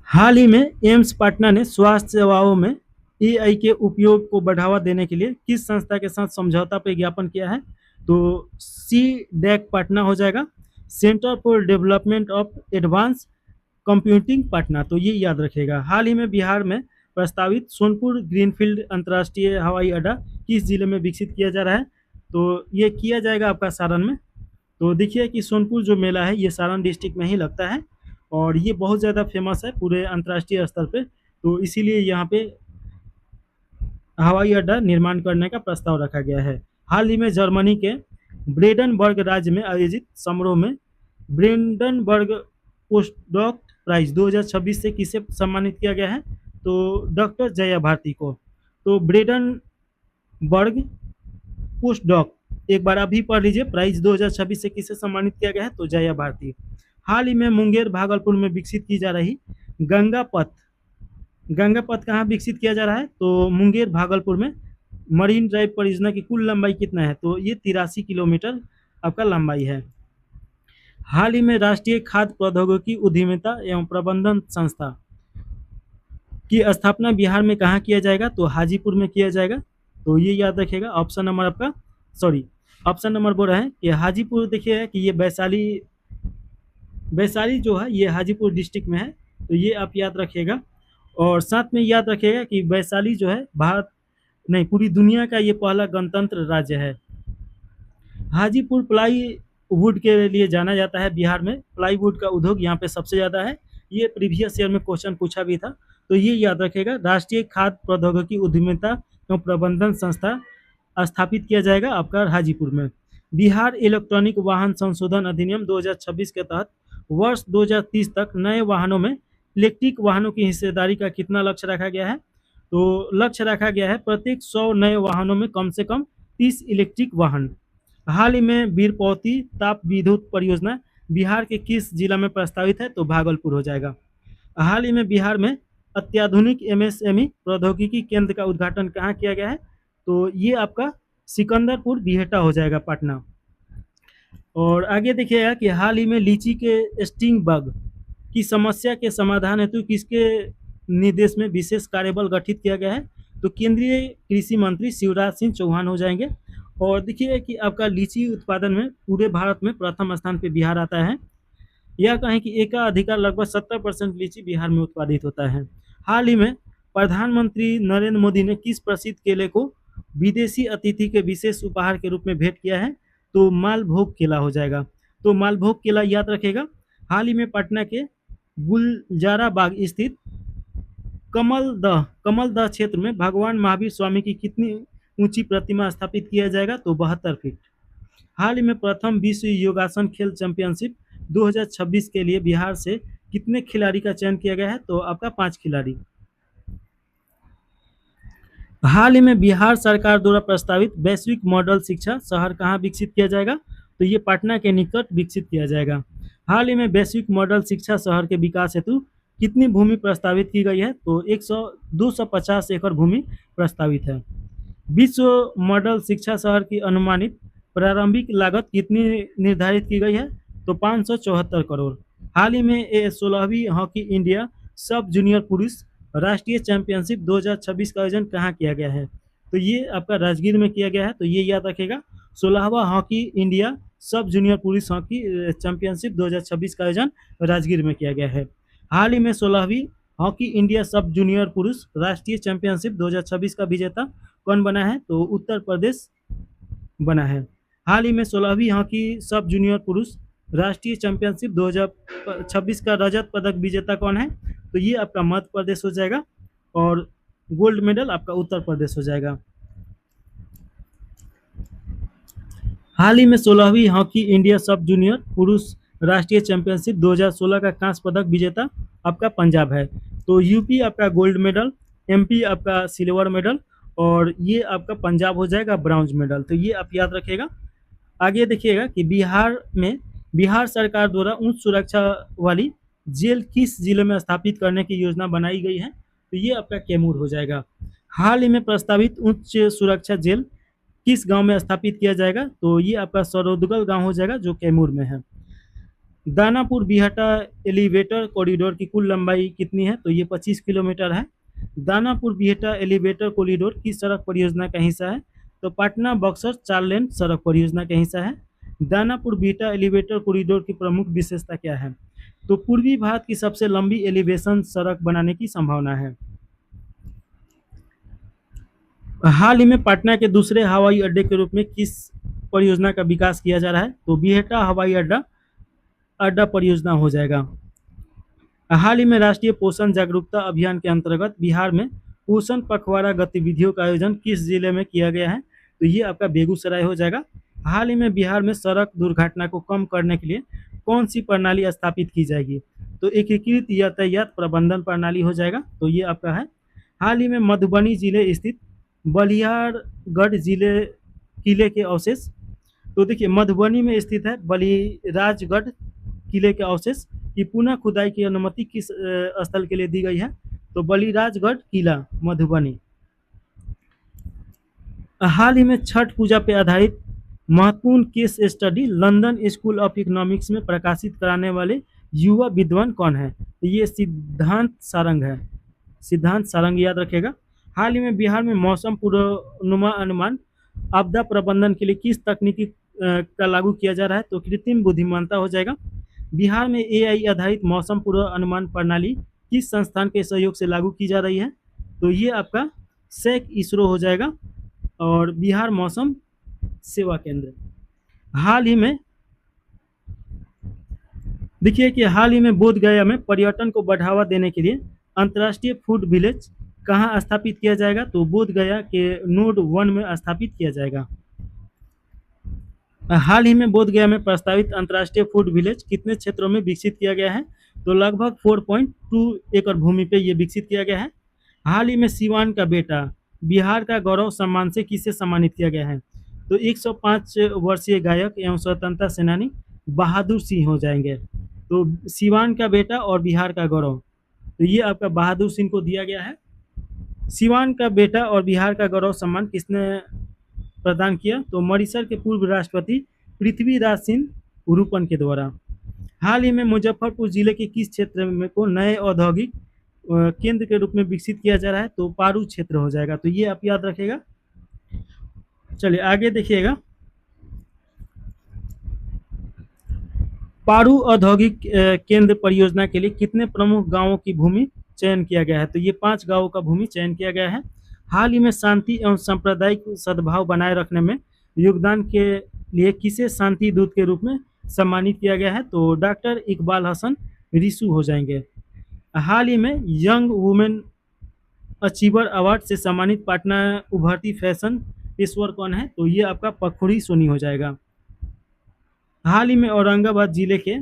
हाल ही में एम्स पटना ने स्वास्थ्य सेवाओं में एआई के उपयोग को बढ़ावा देने के लिए किस संस्था के साथ समझौता पर ज्ञापन किया है? तो सी डैक पटना हो जाएगा, centre for development of advance computing Patna. तो ये याद रखिएगा। हाल ही में बिहार में प्रस्तावित सोनपुर ग्रीनफील्ड अंतर्राष्ट्रीय हवाई अड्डा किस जिले में विकसित किया जा रहा है? तो ये किया जाएगा आपका सारण में। तो देखिए कि सोनपुर जो मेला है ये सारण डिस्ट्रिक्ट में ही लगता है और ये बहुत ज़्यादा फेमस है पूरे अंतर्राष्ट्रीय स्तर पे, तो इसीलिए यहाँ पे हवाई अड्डा निर्माण करने का प्रस्ताव रखा गया है। हाल ही में जर्मनी के ब्रेडनबर्ग राज्य में आयोजित समारोह में ब्रेंडनबर्ग पोस्टडॉक प्राइज 2026 से किसे सम्मानित किया गया है? तो डॉक्टर जया भारती को। तो ब्रेडनबर्ग पोस्टडॉक एक बार अभी पढ़ लीजिए, प्राइज 2026 से किसे सम्मानित किया गया है? तो जया भारती। हाल ही में मुंगेर भागलपुर में विकसित की जा रही गंगा पथ, गंगा पथ कहाँ विकसित किया जा रहा है? तो मुंगेर भागलपुर में। मरीन ड्राइव परियोजना की कुल लंबाई कितना है? तो ये 83 किलोमीटर आपका लंबाई है। हाल ही में राष्ट्रीय खाद्य प्रौद्योगिकी उद्यमिता एवं प्रबंधन संस्था की स्थापना बिहार में कहाँ किया जाएगा? तो हाजीपुर में किया जाएगा। तो ये याद रखिएगा। ऑप्शन नंबर आपका ऑप्शन नंबर बोल रहे हैं कि हाजीपुर। देखिए कि ये वैशाली जो है ये हाजीपुर डिस्ट्रिक्ट में है, तो ये आप याद रखिएगा। और साथ में याद रखिएगा कि वैशाली जो है भारत नहीं पूरी दुनिया का ये पहला गणतंत्र राज्य है। हाजीपुर प्लाईवुड के लिए जाना जाता है। बिहार में प्लाईवुड का उद्योग यहाँ पे सबसे ज़्यादा है। ये प्रीवियस ईयर में क्वेश्चन पूछा भी था, तो ये याद रखिएगा। राष्ट्रीय खाद्य प्रौद्योगिकी उद्यमिता एवं प्रबंधन संस्था स्थापित किया जाएगा आपका हाजीपुर में। बिहार इलेक्ट्रॉनिक वाहन संशोधन अधिनियम 2026 के तहत वर्ष 2030 तक नए वाहनों में इलेक्ट्रिक वाहनों की हिस्सेदारी का कितना लक्ष्य रखा गया है? तो लक्ष्य रखा गया है प्रत्येक 100 नए वाहनों में कम से कम 30 इलेक्ट्रिक वाहन। हाल ही में वीरपौती ताप विद्युत परियोजना बिहार के किस जिला में प्रस्तावित है? तो भागलपुर हो जाएगा। हाल ही में बिहार में अत्याधुनिक एमएसएमई प्रौद्योगिकी केंद्र का उद्घाटन कहाँ किया गया है? तो ये आपका सिकंदरपुर बिहेटा हो जाएगा, पटना। और आगे देखिएगा कि हाल ही में लीची के स्टिंग बग की समस्या के समाधान हेतु किसके निर्देश में विशेष कार्यबल गठित किया गया है? तो केंद्रीय कृषि मंत्री शिवराज सिंह चौहान हो जाएंगे। और देखिए कि आपका लीची उत्पादन में पूरे भारत में प्रथम स्थान पे बिहार आता है। यह कहें कि एकाधिकार लगभग 70% लीची बिहार में उत्पादित होता है। हाल ही में प्रधानमंत्री नरेंद्र मोदी ने किस प्रसिद्ध केले को विदेशी अतिथि के विशेष उपहार के रूप में भेंट किया है? तो मालभोग केला हो जाएगा। तो मालभोग केला याद रखेगा। हाल ही में पटना के गुलजारा बाग स्थित कमलदह क्षेत्र में भगवान महावीर स्वामी की कितनी ऊंची प्रतिमा स्थापित किया जाएगा? तो 72 फीट। हाल ही में प्रथम विश्व योगासन खेल चैंपियनशिप 2026 के लिए बिहार से कितने खिलाड़ी का चयन किया गया है? तो आपका 5 खिलाड़ी। हाल ही में बिहार सरकार द्वारा प्रस्तावित वैश्विक मॉडल शिक्षा शहर कहाँ विकसित किया जाएगा? तो ये पटना के निकट विकसित किया जाएगा। हाल ही में वैश्विक मॉडल शिक्षा शहर के विकास हेतु कितनी भूमि प्रस्तावित की गई है? तो 250 एकड़ भूमि प्रस्तावित है। विश्व मॉडल शिक्षा शहर की अनुमानित प्रारंभिक लागत कितनी निर्धारित की गई है? तो 574 करोड़। हाल ही में 16वीं हॉकी इंडिया सब जूनियर पुरुष राष्ट्रीय चैंपियनशिप 2026 का आयोजन कहाँ किया गया है? तो ये आपका राजगीर में किया गया है। तो ये याद रखेगा। 16वां हॉकी इंडिया सब जूनियर पुरुष हॉकी चैंपियनशिप 2026 का आयोजन राजगीर में किया गया है। हाल ही में 16वीं हॉकी इंडिया सब जूनियर पुरुष राष्ट्रीय चैंपियनशिप 2026 का विजेता कौन बना है? तो उत्तर प्रदेश बना है। हाल ही में 16वीं हॉकी सब जूनियर पुरुष राष्ट्रीय चैंपियनशिप 2026 का रजत पदक विजेता कौन है? तो ये आपका मध्य प्रदेश हो जाएगा और गोल्ड मेडल आपका उत्तर प्रदेश हो जाएगा। हाल ही में 16वीं हॉकी इंडिया सब जूनियर पुरुष राष्ट्रीय चैंपियनशिप 2016 का कांस्य पदक विजेता आपका पंजाब है। तो यूपी आपका गोल्ड मेडल, एमपी आपका सिल्वर मेडल और ये आपका पंजाब हो जाएगा ब्रॉन्ज मेडल। तो ये आप याद रखिएगा। आगे देखिएगा कि बिहार में बिहार सरकार द्वारा उच्च सुरक्षा वाली जेल किस जिले में स्थापित करने की योजना बनाई गई है? तो ये आपका कैमूर हो जाएगा। हाल ही में प्रस्तावित उच्च सुरक्षा जेल किस गांव में स्थापित किया जाएगा? तो ये आपका सरोदगल गांव हो जाएगा जो कैमूर में है। दानापुर बिहटा एलिवेटर कॉरिडोर की कुल लंबाई कितनी है? तो ये 25 किलोमीटर है। दानापुर बिहटा एलिवेटर कॉरिडोर किस सड़क परियोजना का हिस्सा है? तो पटना बक्सर 4 लेन सड़क परियोजना का हिस्सा है। दानापुर बिहटा एलिवेटर कॉरिडोर की प्रमुख विशेषता क्या है? तो पूर्वी भारत की सबसे लंबी एलिवेशन सड़क बनाने की संभावना है। हाल ही में पटना के दूसरे हवाई अड्डे के रूप में किस परियोजना का विकास किया जा रहा है? तो बिहटा हवाई अड्डा परियोजना हो जाएगा। हाल ही में राष्ट्रीय पोषण जागरूकता अभियान के अंतर्गत बिहार में पोषण पखवाड़ा गतिविधियों का आयोजन किस जिले में किया गया है? तो ये आपका बेगूसराय हो जाएगा। हाल ही में बिहार में सड़क दुर्घटना को कम करने के लिए कौन सी प्रणाली स्थापित की जाएगी? तो एकीकृत यातायात प्रबंधन प्रणाली हो जाएगा। तो ये आपका है। हाल ही में मधुबनी जिले स्थित बलियारगढ़ जिले किले के अवशेष, तो देखिए मधुबनी में स्थित है बलिराजगढ़ किले के अवशेष की पुनः खुदाई की अनुमति किस स्थल के लिए दी गई है? तो बलिराजगढ़ किला मधुबनी। हाल ही में छठ पूजा पर आधारित महत्वपूर्ण case study London school of economics में प्रकाशित कराने वाले युवा विद्वान कौन है? तो ये सिद्धांत सारंग है। सिद्धांत सारंग याद रखेगा। हाल ही में बिहार में मौसम पूर्वानुमान आपदा प्रबंधन के लिए किस तकनीकी का लागू किया जा रहा है? तो कृत्रिम बुद्धिमत्ता हो जाएगा। बिहार में एआई आधारित मौसम पूर्वानुमान प्रणाली किस संस्थान के सहयोग से लागू की जा रही है? तो ये आपका सेक इसरो हो जाएगा और बिहार मौसम सेवा केंद्र। हाल ही में देखिए कि हाल ही में बोध गया में पर्यटन को बढ़ावा देने के लिए अंतर्राष्ट्रीय फूड विलेज कहाँ स्थापित किया जाएगा? तो बोध गया के नोड 1 में स्थापित किया जाएगा। हाल ही में बोध गया में प्रस्तावित अंतर्राष्ट्रीय फूड विलेज कितने क्षेत्रों में विकसित किया गया है? तो लगभग 4.2 एकड़ भूमि पे ये विकसित किया गया है। हाल ही में सिवान का बेटा बिहार का गौरव सम्मान से किसे सम्मानित किया गया है? तो 105 वर्षीय गायक एवं स्वतंत्रता सेनानी बहादुर सिंह हो जाएंगे। तो सिवान का बेटा और बिहार का गौरव, तो ये आपका बहादुर सिंह को दिया गया है। सिवान का बेटा और बिहार का गौरव सम्मान किसने प्रदान किया? तो मरीसर के पूर्व राष्ट्रपति पृथ्वीराज सिंह उरुपन के द्वारा। हाल ही में मुजफ्फरपुर जिले के किस क्षेत्र में को नए औद्योगिक केंद्र के रूप में विकसित किया जा रहा है? तो पारू क्षेत्र हो जाएगा। तो ये आप याद रखेगा। चलिए आगे देखिएगा। पारू औद्योगिक केंद्र परियोजना के लिए कितने प्रमुख गांवों की भूमि चयन किया गया है? तो ये 5 गांवों का भूमि चयन किया गया है। हाल ही में शांति एवं सांप्रदायिक सद्भाव बनाए रखने में योगदान के लिए किसे शांति दूत के रूप में सम्मानित किया गया है? तो डॉक्टर इकबाल हसन रिसू हो जाएंगे। हाल ही में यंग वुमेन अचीवर अवार्ड से सम्मानित पटना उभरती फैशन पेशवर कौन है? तो ये आपका पखुड़ी सोनी हो जाएगा। हाल ही में औरंगाबाद जिले के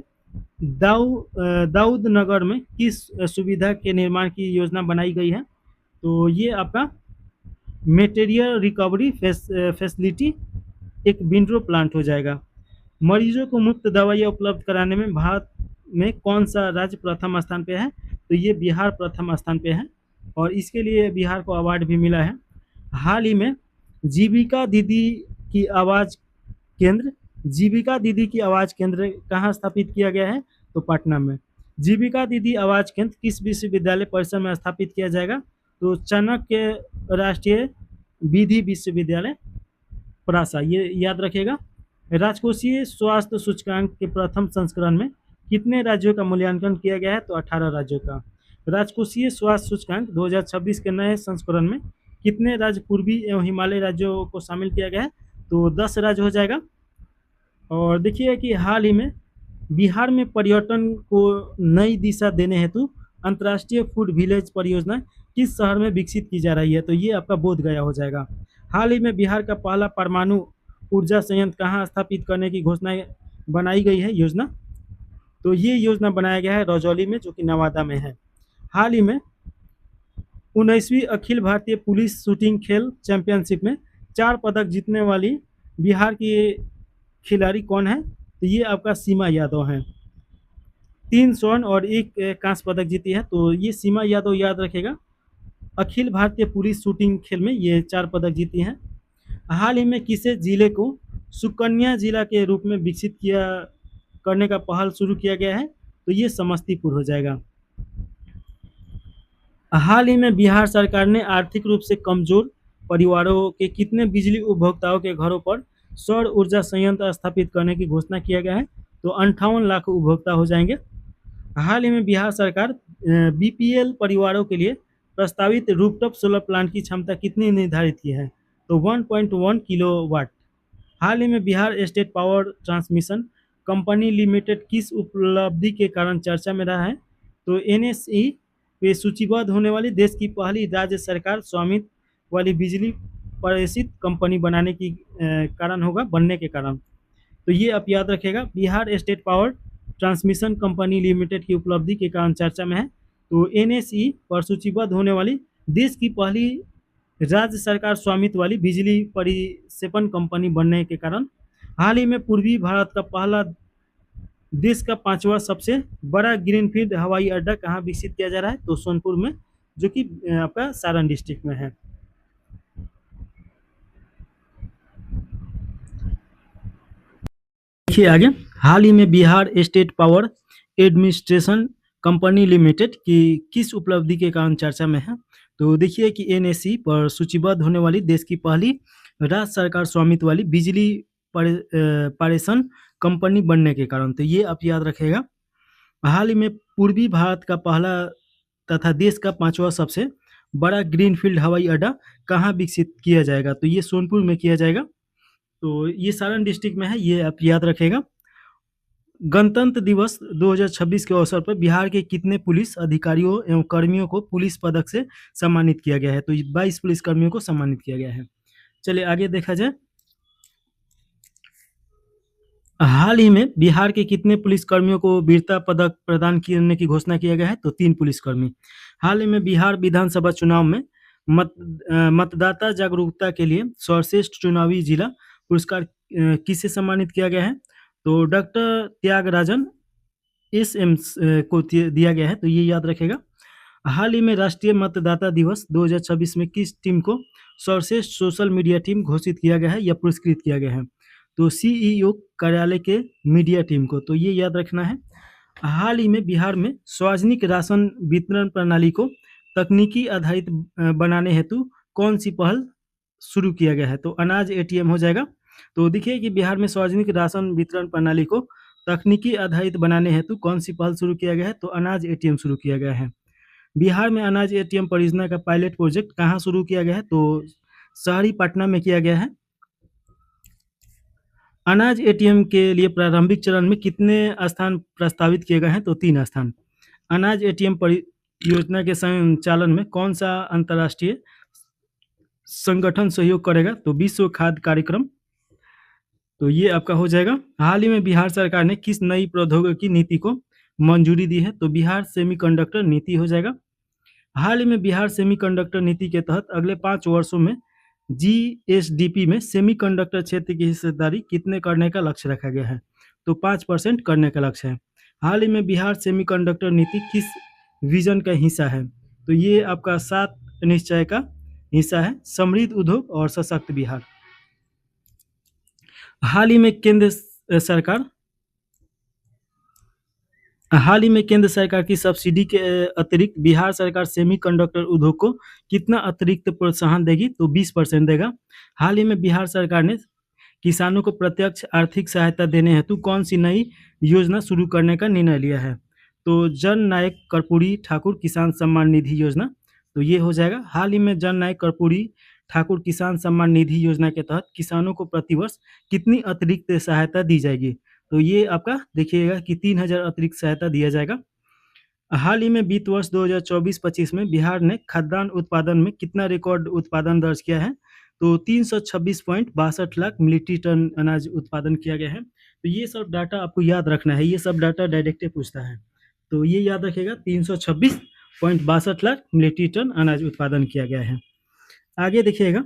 दाऊद नगर में किस सुविधा के निर्माण की योजना बनाई गई है? तो ये आपका मटेरियल रिकवरी फैसिलिटी एक विंड्रो प्लांट हो जाएगा। मरीजों को मुफ्त दवाइयाँ उपलब्ध कराने में भारत में कौन सा राज्य प्रथम स्थान पे है? तो ये बिहार प्रथम स्थान पे है और इसके लिए बिहार को अवार्ड भी मिला है। हाल ही में जीविका दीदी की आवाज़ केंद्र कहाँ स्थापित किया गया है? तो पटना में। जीविका दीदी आवाज़ केंद्र किस विश्वविद्यालय परिसर में स्थापित किया जाएगा? तो चाणक्य राष्ट्रीय विधि विश्वविद्यालय परासा, ये याद रखेगा। राजकोषीय स्वास्थ्य सूचकांक के प्रथम संस्करण में कितने राज्यों का मूल्यांकन किया गया है? तो 18 राज्यों का। राजकोषीय स्वास्थ्य सूचकांक 2026 के नए संस्करण में कितने राज्य पूर्वी एवं हिमालय राज्यों को शामिल किया गया है? तो 10 राज्य हो जाएगा। और देखिए कि हाल ही में बिहार में पर्यटन को नई दिशा देने हेतु अंतर्राष्ट्रीय फूड विलेज परियोजना किस शहर में विकसित की जा रही है? तो ये आपका बोध गया हो जाएगा। हाल ही में बिहार का पहला परमाणु ऊर्जा संयंत्र कहाँ स्थापित करने की घोषणा बनाई गई है योजना? तो ये योजना बनाया गया है रजौली में, जो कि नवादा में है। हाल ही में 19वीं अखिल भारतीय पुलिस शूटिंग खेल चैंपियनशिप में 4 पदक जीतने वाली बिहार की खिलाड़ी कौन है? तो ये आपका सीमा यादव है। 3 स्वर्ण और 1 कांस्य पदक जीती है। तो ये सीमा यादव याद रखेगा। अखिल भारतीय पुलिस शूटिंग खेल में ये 4 पदक जीती हैं। हाल ही में किसे जिले को सुकन्या जिला के रूप में विकसित किया करने का पहल शुरू किया गया है? तो ये समस्तीपुर हो जाएगा। हाल ही में बिहार सरकार ने आर्थिक रूप से कमजोर परिवारों के कितने बिजली उपभोक्ताओं के घरों पर सौर ऊर्जा संयंत्र स्थापित करने की घोषणा किया गया है? तो 58 लाख उपभोक्ता हो जाएंगे। हाल ही में बिहार सरकार बीपीएल परिवारों के लिए प्रस्तावित रूफटॉप सोलर प्लांट की क्षमता कितनी निर्धारित की है? तो 1.1 किलोवाट। हाल ही में Bihar state power transmission company limited किस उपलब्धि के कारण चर्चा में रहा है? तो एनएसई पे सूचीबद्ध होने वाली देश की पहली राज्य सरकार स्वामित्व वाली बिजली प्रेषित कंपनी बनाने की बनने के कारण। तो ये आप याद रखेगा, Bihar state power transmission company limited की उपलब्धि के कारण चर्चा में है। तो एनएसई पर सूचीबद्ध होने वाली देश की पहली राज्य सरकार स्वामित्व वाली बिजली परिक्षेपण कंपनी बनने के कारण। हाल ही में पूर्वी भारत का पहला देश का 5वां सबसे बड़ा ग्रीनफील्ड हवाई अड्डा कहाँ विकसित किया जा रहा है? तो सोनपुर में, जो कि आपका सारण डिस्ट्रिक्ट में है। देखिए आगे, हाल ही में Bihar state power administration company limited की किस उपलब्धि के कारण चर्चा में है? तो देखिए कि एनएसई पर सूचीबद्ध होने वाली देश की पहली राज्य सरकार स्वामित्व वाली बिजली पारेषण कंपनी बनने के कारण। तो ये आप याद रखेगा। हाल ही में पूर्वी भारत का पहला तथा देश का 5वां सबसे बड़ा ग्रीनफील्ड हवाई अड्डा कहाँ विकसित किया जाएगा? तो ये सोनपुर में किया जाएगा। तो ये सारण डिस्ट्रिक्ट में है, ये आप याद रखेगा। गणतंत्र दिवस 2026 के अवसर पर बिहार के कितने पुलिस अधिकारियों एवं कर्मियों को पुलिस पदक से सम्मानित किया गया है? तो 22 पुलिस कर्मियों को सम्मानित किया गया है। चलिए आगे देखा जाए। हाल ही में बिहार के कितने पुलिस कर्मियों को वीरता पदक प्रदान करने की घोषणा किया गया है? तो 3 पुलिसकर्मी। हाल ही में बिहार विधानसभा चुनाव में मतदाता जागरूकता के लिए सर्वश्रेष्ठ चुनावी जिला पुरस्कार किसे सम्मानित किया गया है? तो डॉक्टर त्यागराजन एसएम को दिया गया है। तो ये याद रखेगा। हाल ही में राष्ट्रीय मतदाता दिवस 2026 में किस टीम को सर्वश्रेष्ठ सोशल मीडिया टीम घोषित किया गया है या पुरस्कृत किया गया है? तो सीईओ कार्यालय के मीडिया टीम को। तो ये याद रखना है। हाल ही में बिहार में सार्वजनिक राशन वितरण प्रणाली को तकनीकी आधारित बनाने हेतु कौन सी पहल शुरू किया गया है? तो अनाज एटीएम हो जाएगा। तो देखिए कि बिहार में सार्वजनिक राशन वितरण प्रणाली को तकनीकी आधारित बनाने हेतु कौन सी पहल शुरू किया गया है? तो अनाज एटीएम शुरू किया गया है। बिहार में अनाज एटीएम परियोजना का पायलट प्रोजेक्ट कहाँ शुरू किया गया है? तो शहरी पटना में किया गया है। अनाज एटीएम के लिए प्रारंभिक चरण में कितने स्थान प्रस्तावित किए गए हैं? तो 3 स्थान। अनाज एटीएम परियोजना के संचालन में कौन सा अंतर्राष्ट्रीय संगठन सहयोग करेगा? तो विश्व खाद्य कार्यक्रम। तो ये आपका हो जाएगा। हाल ही में बिहार सरकार ने किस नई प्रौद्योगिकी नीति को मंजूरी दी है? तो बिहार सेमीकंडक्टर नीति हो जाएगा। हाल ही में बिहार सेमीकंडक्टर नीति के तहत अगले 5 वर्षों में जीएसडीपी में सेमीकंडक्टर क्षेत्र की हिस्सेदारी कितने करने का लक्ष्य रखा गया है? तो 5% करने का लक्ष्य है। हाल ही में बिहार सेमीकंडक्टर नीति किस विजन का हिस्सा है? तो ये आपका 7 निश्चय का हिस्सा है, समृद्ध उद्योग और सशक्त बिहार। हाल ही में केंद्र सरकार की सब्सिडी के अतिरिक्त बिहार सरकार सेमीकंडक्टर उद्योग को कितना अतिरिक्त प्रोत्साहन देगी? तो 20% देगा। हाल ही में बिहार सरकार ने किसानों को प्रत्यक्ष आर्थिक सहायता देने हेतु कौन सी नई योजना शुरू करने का निर्णय लिया है? तो जन नायक कर्पूरी ठाकुर किसान सम्मान निधि योजना। तो ये हो जाएगा। हाल ही में जन नायक कर्पूरी ठाकुर किसान सम्मान निधि योजना के तहत किसानों को प्रतिवर्ष कितनी अतिरिक्त सहायता दी जाएगी? तो ये आपका देखिएगा कि 3000 अतिरिक्त सहायता दिया जाएगा। हाल ही में वित्त वर्ष 2024-25 में बिहार ने खाद्यान्न उत्पादन में कितना रिकॉर्ड उत्पादन दर्ज किया है? तो 326.62 लाख मीट्रिक टन अनाज उत्पादन किया गया है। तो ये सब डाटा आपको याद रखना है, ये सब डाटा डायरेक्ट पूछता है। तो ये याद रखिएगा, 326.62 लाख मिलिट्री टन अनाज उत्पादन किया गया है। आगे देखिएगा,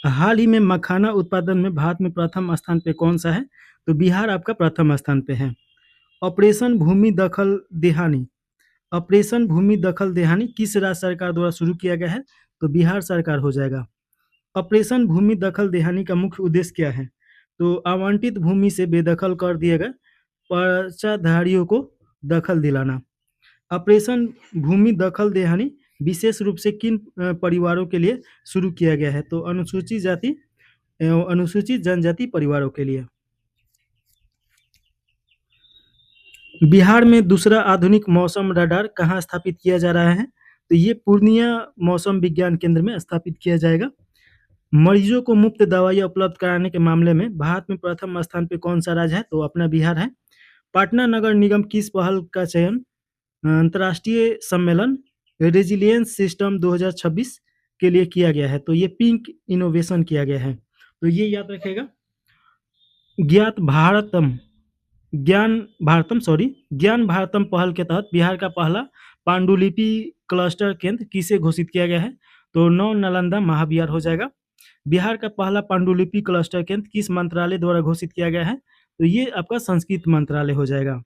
हाल ही में मखाना उत्पादन में भारत में प्रथम स्थान पे कौन सा है? तो बिहार आपका प्रथम स्थान पे है। ऑपरेशन भूमि दखल देहानी, ऑपरेशन भूमि दखल देहानी किस राज्य सरकार द्वारा शुरू किया गया है? तो बिहार सरकार हो जाएगा। ऑपरेशन भूमि दखल देहानी का मुख्य उद्देश्य क्या है? तो आवंटित भूमि से बेदखल कर दिए गए पर्चाधारियों को दखल दिलाना। ऑपरेशन भूमि दखल देहानी विशेष रूप से किन परिवारों के लिए शुरू किया गया है? तो अनुसूचित जाति एवं अनुसूचित जनजाति परिवारों के लिए। बिहार में दूसरा आधुनिक मौसम रडार कहाँ स्थापित किया जा रहा है? तो ये पूर्णिया मौसम विज्ञान केंद्र में स्थापित किया जाएगा। मरीजों को मुफ्त दवाइयाँ उपलब्ध कराने के मामले में भारत में प्रथम स्थान पे कौन सा राज्य है? तो अपना बिहार है। पटना नगर निगम किस पहल का चयन अंतर्राष्ट्रीय सम्मेलन रेजिलियंस सिस्टम 2026 के लिए किया गया है? तो ये पिंक इनोवेशन किया गया है। तो ये याद रखेगा। ज्ञान भारतम पहल के तहत बिहार का पहला पांडुलिपि क्लस्टर केंद्र किसे घोषित किया गया है? तो नौ नालंदा महाविहार हो जाएगा। बिहार का पहला पांडुलिपि क्लस्टर केंद्र किस मंत्रालय द्वारा घोषित किया गया है? तो ये आपका संस्कृत मंत्रालय हो जाएगा।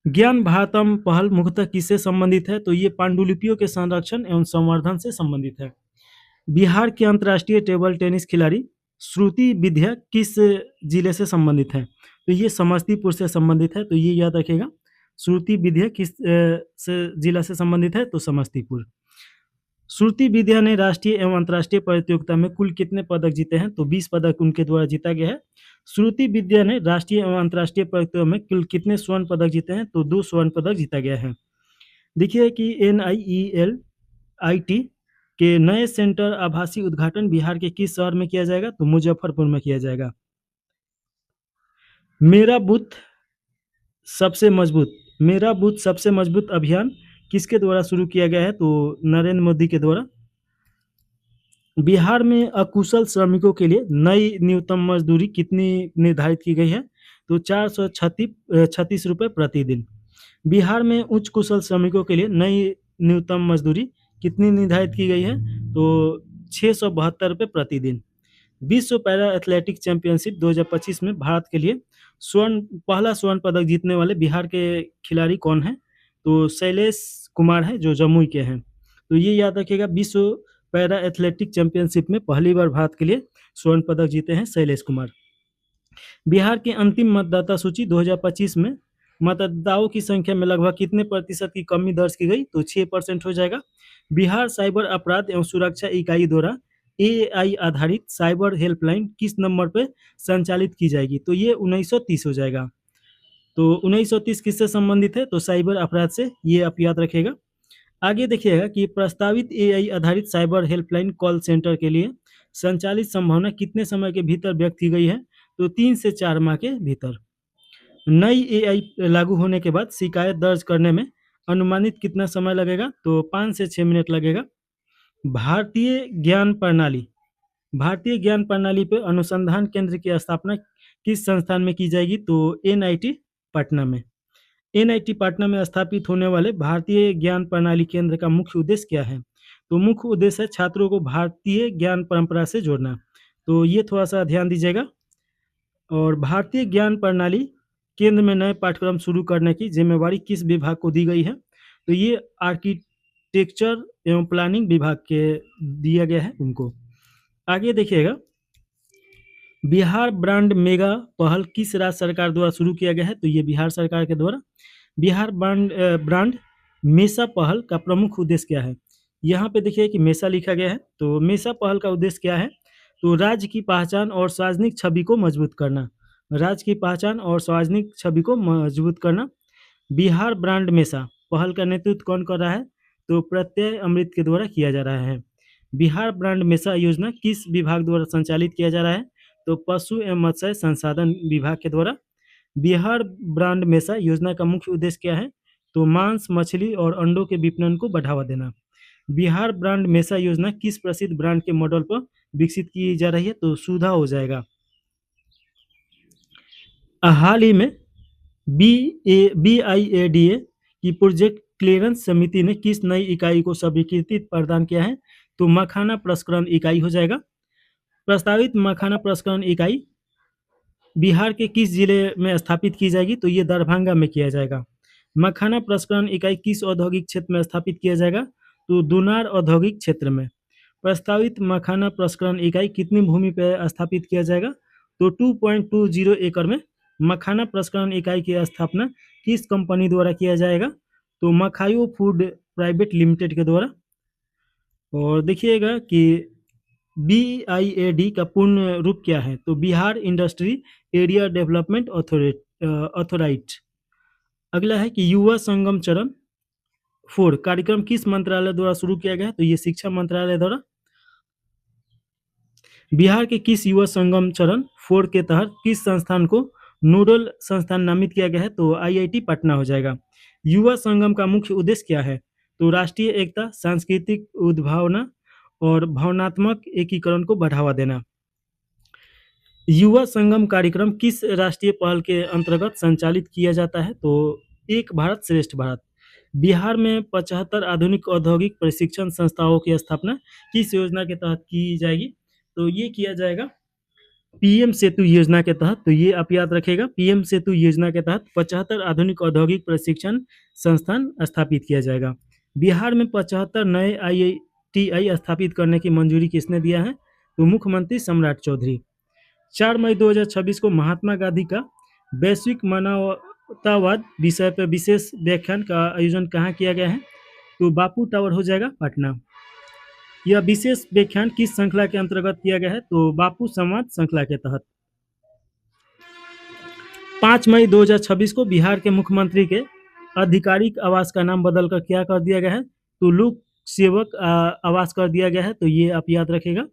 ज्ञान भारतम पहल मुख्यतः किससे संबंधित है? तो ये पांडुलिपियों के संरक्षण एवं संवर्धन से संबंधित है। बिहार की अंतर्राष्ट्रीय टेबल टेनिस खिलाड़ी श्रुति विद्या किस जिले से संबंधित है? तो ये समस्तीपुर से संबंधित है। तो ये याद रखिएगा, श्रुति विद्या किस जिला से संबंधित है? तो समस्तीपुर। श्रुति विद्या ने राष्ट्रीय एवं अंतर्राष्ट्रीय प्रतियोगिता में कुल कितने पदक जीते हैं? तो 20 पदक उनके द्वारा जीता गया है। श्रुति विद्या ने राष्ट्रीय एवं अंतर्राष्ट्रीय प्रतियोगिता में कुल कितने स्वर्ण पदक जीते हैं? तो 2 स्वर्ण पदक जीता गया है। देखिए कि NIELIT के नए सेंटर आभासी उद्घाटन बिहार के किस शहर में किया जाएगा? तो मुजफ्फरपुर में किया जाएगा। मेरा बूथ सबसे मजबूत अभियान किसके द्वारा शुरू किया गया है? तो नरेंद्र मोदी के द्वारा। बिहार में अकुशल श्रमिकों के लिए नई न्यूनतम मजदूरी कितनी निर्धारित की गई है? तो 436 रुपये प्रतिदिन। बिहार में उच्च कुशल श्रमिकों के लिए नई न्यूनतम मजदूरी कितनी निर्धारित की गई है? तो 672 रुपये प्रतिदिन। विश्व पैरा एथलेटिक्स चैंपियनशिप 2025 में भारत के लिए पहला स्वर्ण पदक जीतने वाले बिहार के खिलाड़ी कौन है? तो शैलेश कुमार है, जो जमुई के हैं। तो ये याद रखिएगा, विश्व पैरा एथलेटिक चैंपियनशिप में पहली बार भारत के लिए स्वर्ण पदक जीते हैं शैलेश कुमार। बिहार की अंतिम मतदाता सूची 2025 में मतदाताओं की संख्या में लगभग कितने प्रतिशत की कमी दर्ज की गई? तो 6% हो जाएगा। बिहार साइबर अपराध एवं सुरक्षा इकाई द्वारा AI आधारित साइबर हेल्पलाइन किस नंबर पर संचालित की जाएगी? तो ये 1930 हो जाएगा। तो 1930 किससे संबंधित है? तो साइबर अपराध से, ये आप याद रखिएगा। आगे देखिएगा कि प्रस्तावित AI आधारित साइबर हेल्पलाइन कॉल सेंटर के लिए संचालित संभावना कितने समय के भीतर व्यक्त की गई है? तो 3 से 4 माह के भीतर। नई AI लागू होने के बाद शिकायत दर्ज करने में अनुमानित कितना समय लगेगा? तो 5 से 6 मिनट लगेगा। भारतीय ज्ञान प्रणाली पर अनुसंधान केंद्र की स्थापना किस संस्थान में की जाएगी? तो NIT पटना में। NIT पटना में स्थापित होने वाले भारतीय ज्ञान प्रणाली केंद्र का मुख्य उद्देश्य क्या है? तो मुख्य उद्देश्य है छात्रों को भारतीय ज्ञान परंपरा से जोड़ना। तो ये थोड़ा सा ध्यान दीजिएगा। और भारतीय ज्ञान प्रणाली केंद्र में नए पाठ्यक्रम शुरू करने की जिम्मेवारी किस विभाग को दी गई है? तो ये आर्किटेक्चर एवं प्लानिंग विभाग के दिया गया है उनको। आगे देखिएगा, बिहार ब्रांड मेगा पहल किस राज्य सरकार द्वारा शुरू किया गया है? तो ये बिहार सरकार के द्वारा। बिहार ब्रांड मेसा पहल का प्रमुख उद्देश्य क्या है? यहाँ पे देखिए कि मेसा लिखा गया है। तो मेसा पहल का उद्देश्य क्या है? तो राज्य की पहचान और सार्वजनिक छवि को मजबूत करना। बिहार ब्रांड मेसा पहल का नेतृत्व कौन कर रहा है? तो प्रत्यय अमृत के द्वारा किया जा रहा है। बिहार ब्रांड मेसा योजना किस विभाग द्वारा संचालित किया जा रहा है? तो पशु एवं मत्स्य संसाधन विभाग के द्वारा। बिहार ब्रांड मेसा योजना का मुख्य उद्देश्य क्या है? तो मांस, मछली और अंडों के विपणन को बढ़ावा देना। बिहार ब्रांड मेसा योजना किस प्रसिद्ध ब्रांड के मॉडल पर विकसित की जा रही है? तो सुधा हो जाएगा। हाल ही में BIADA की प्रोजेक्ट क्लियरेंस समिति ने किस नई इकाई को स्वीकृति प्रदान किया है? तो मखाना प्रसंस्करण इकाई हो जाएगा। प्रस्तावित मखाना प्रसंस्करण इकाई बिहार के किस जिले में स्थापित की जाएगी? तो ये दरभंगा में किया जाएगा। मखाना प्रसंस्करण इकाई किस औद्योगिक क्षेत्र में स्थापित किया जाएगा? तो दुनार औद्योगिक क्षेत्र में। प्रस्तावित मखाना प्रसंस्करण इकाई कितनी भूमि पर स्थापित किया जाएगा? तो 2.20 एकड़ में मखाना प्रसंस्करण इकाई की स्थापना किस कंपनी द्वारा किया जाएगा? तो मखायो फूड प्राइवेट लिमिटेड के द्वारा। और देखिएगा कि BIAD का पूर्ण रूप क्या है? तो Bihar industry area development authority. अगला है कि युवा संगम चरण 4 कार्यक्रम किस मंत्रालय द्वारा शुरू किया गया है? तो ये शिक्षा मंत्रालय द्वारा। बिहार के किस युवा संगम चरण 4 के तहत किस संस्थान को नोडल संस्थान नामित किया गया है? तो IIT पटना हो जाएगा। युवा संगम का मुख्य उद्देश्य क्या है? तो राष्ट्रीय एकता, सांस्कृतिक उद्भावना और भावनात्मक एकीकरण को बढ़ावा देना। युवा संगम कार्यक्रम किस राष्ट्रीय पहल के अंतर्गत संचालित किया जाता है? तो एक भारत श्रेष्ठ भारत। बिहार में 75 आधुनिक औद्योगिक प्रशिक्षण संस्थाओं की स्थापना किस योजना के तहत की जाएगी? तो ये किया जाएगा PM सेतु योजना के तहत। तो ये आप याद रखेगा, PM सेतु योजना के तहत 75 आधुनिक औद्योगिक प्रशिक्षण संस्थान स्थापित किया जाएगा। बिहार में 75 नए IITI स्थापित करने की मंजूरी किसने दिया है? तो मुख्यमंत्री सम्राट चौधरी। 4 मई 2026 को महात्मा गांधी का वैश्विक मानवतावाद विषय पर विशेष व्याख्यान का आयोजन कहाँ किया गया है? तो बापू टावर हो जाएगा पटना। यह विशेष व्याख्यान किस श्रृंखला के अंतर्गत किया गया है? तो बापू संवाद श्रृंखला के तहत। 5 मई 2026 को बिहार के मुख्यमंत्री के आधिकारिक आवास का नाम बदलकर क्या कर दिया गया है? तो लोक सेवक आवास कर दिया गया है। तो ये आप याद रखेगा।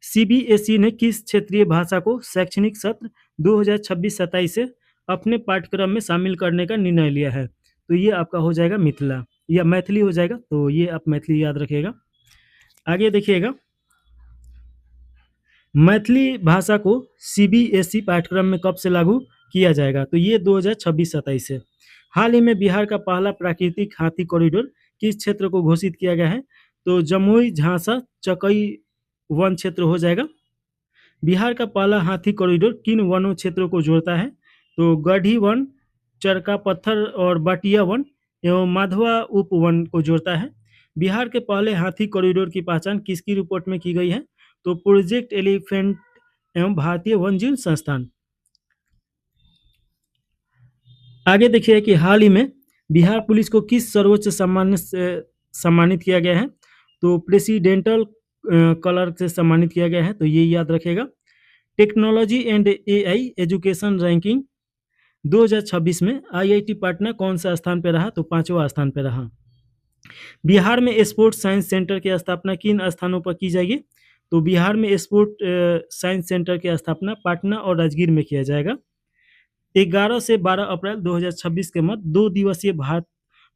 CBSE ने किस क्षेत्रीय भाषा को शैक्षणिक सत्र 2026-27 से अपने पाठ्यक्रम में शामिल करने का निर्णय लिया है? तो ये आपका हो जाएगा मिथिला या मैथिली हो जाएगा। तो ये आप मैथिली याद रखिएगा। आगे देखिएगा, मैथिली भाषा को CBSE पाठ्यक्रम में कब से लागू किया जाएगा? तो ये 2026-27 से। हाल ही में बिहार का पहला प्राकृतिक हाथी कॉरिडोर किस क्षेत्र को घोषित किया गया है? तो जमुई झांसा चकई वन क्षेत्र हो जाएगा। बिहार का पहला हाथी कॉरिडोर किन वनों क्षेत्रों को जोड़ता है? तो गढ़ी वन, चरका पत्थर और बाटिया वन एवं माधवा उप वन को जोड़ता है। बिहार के पहले हाथी कॉरिडोर की पहचान किसकी रिपोर्ट में की गई है? तो प्रोजेक्ट एलिफेंट एवं भारतीय वन्यजीव संस्थान। आगे देखिए कि हाल ही में बिहार पुलिस को किस सर्वोच्च सम्मान से सम्मानित किया गया है? तो प्रेसिडेंटल कलर से सम्मानित किया गया है। तो ये याद रखेगा। Technology and AI education ranking 2026 में IIT पटना कौन सा स्थान पर रहा? तो 5वां स्थान पर रहा। बिहार में स्पोर्ट्स साइंस सेंटर की स्थापना किन स्थानों पर की जाएगी? तो बिहार में स्पोर्ट साइंस सेंटर की स्थापना पटना और राजगीर में किया जाएगा। 11 से 12 अप्रैल 2026 के मध्य 2 दिवसीय भारत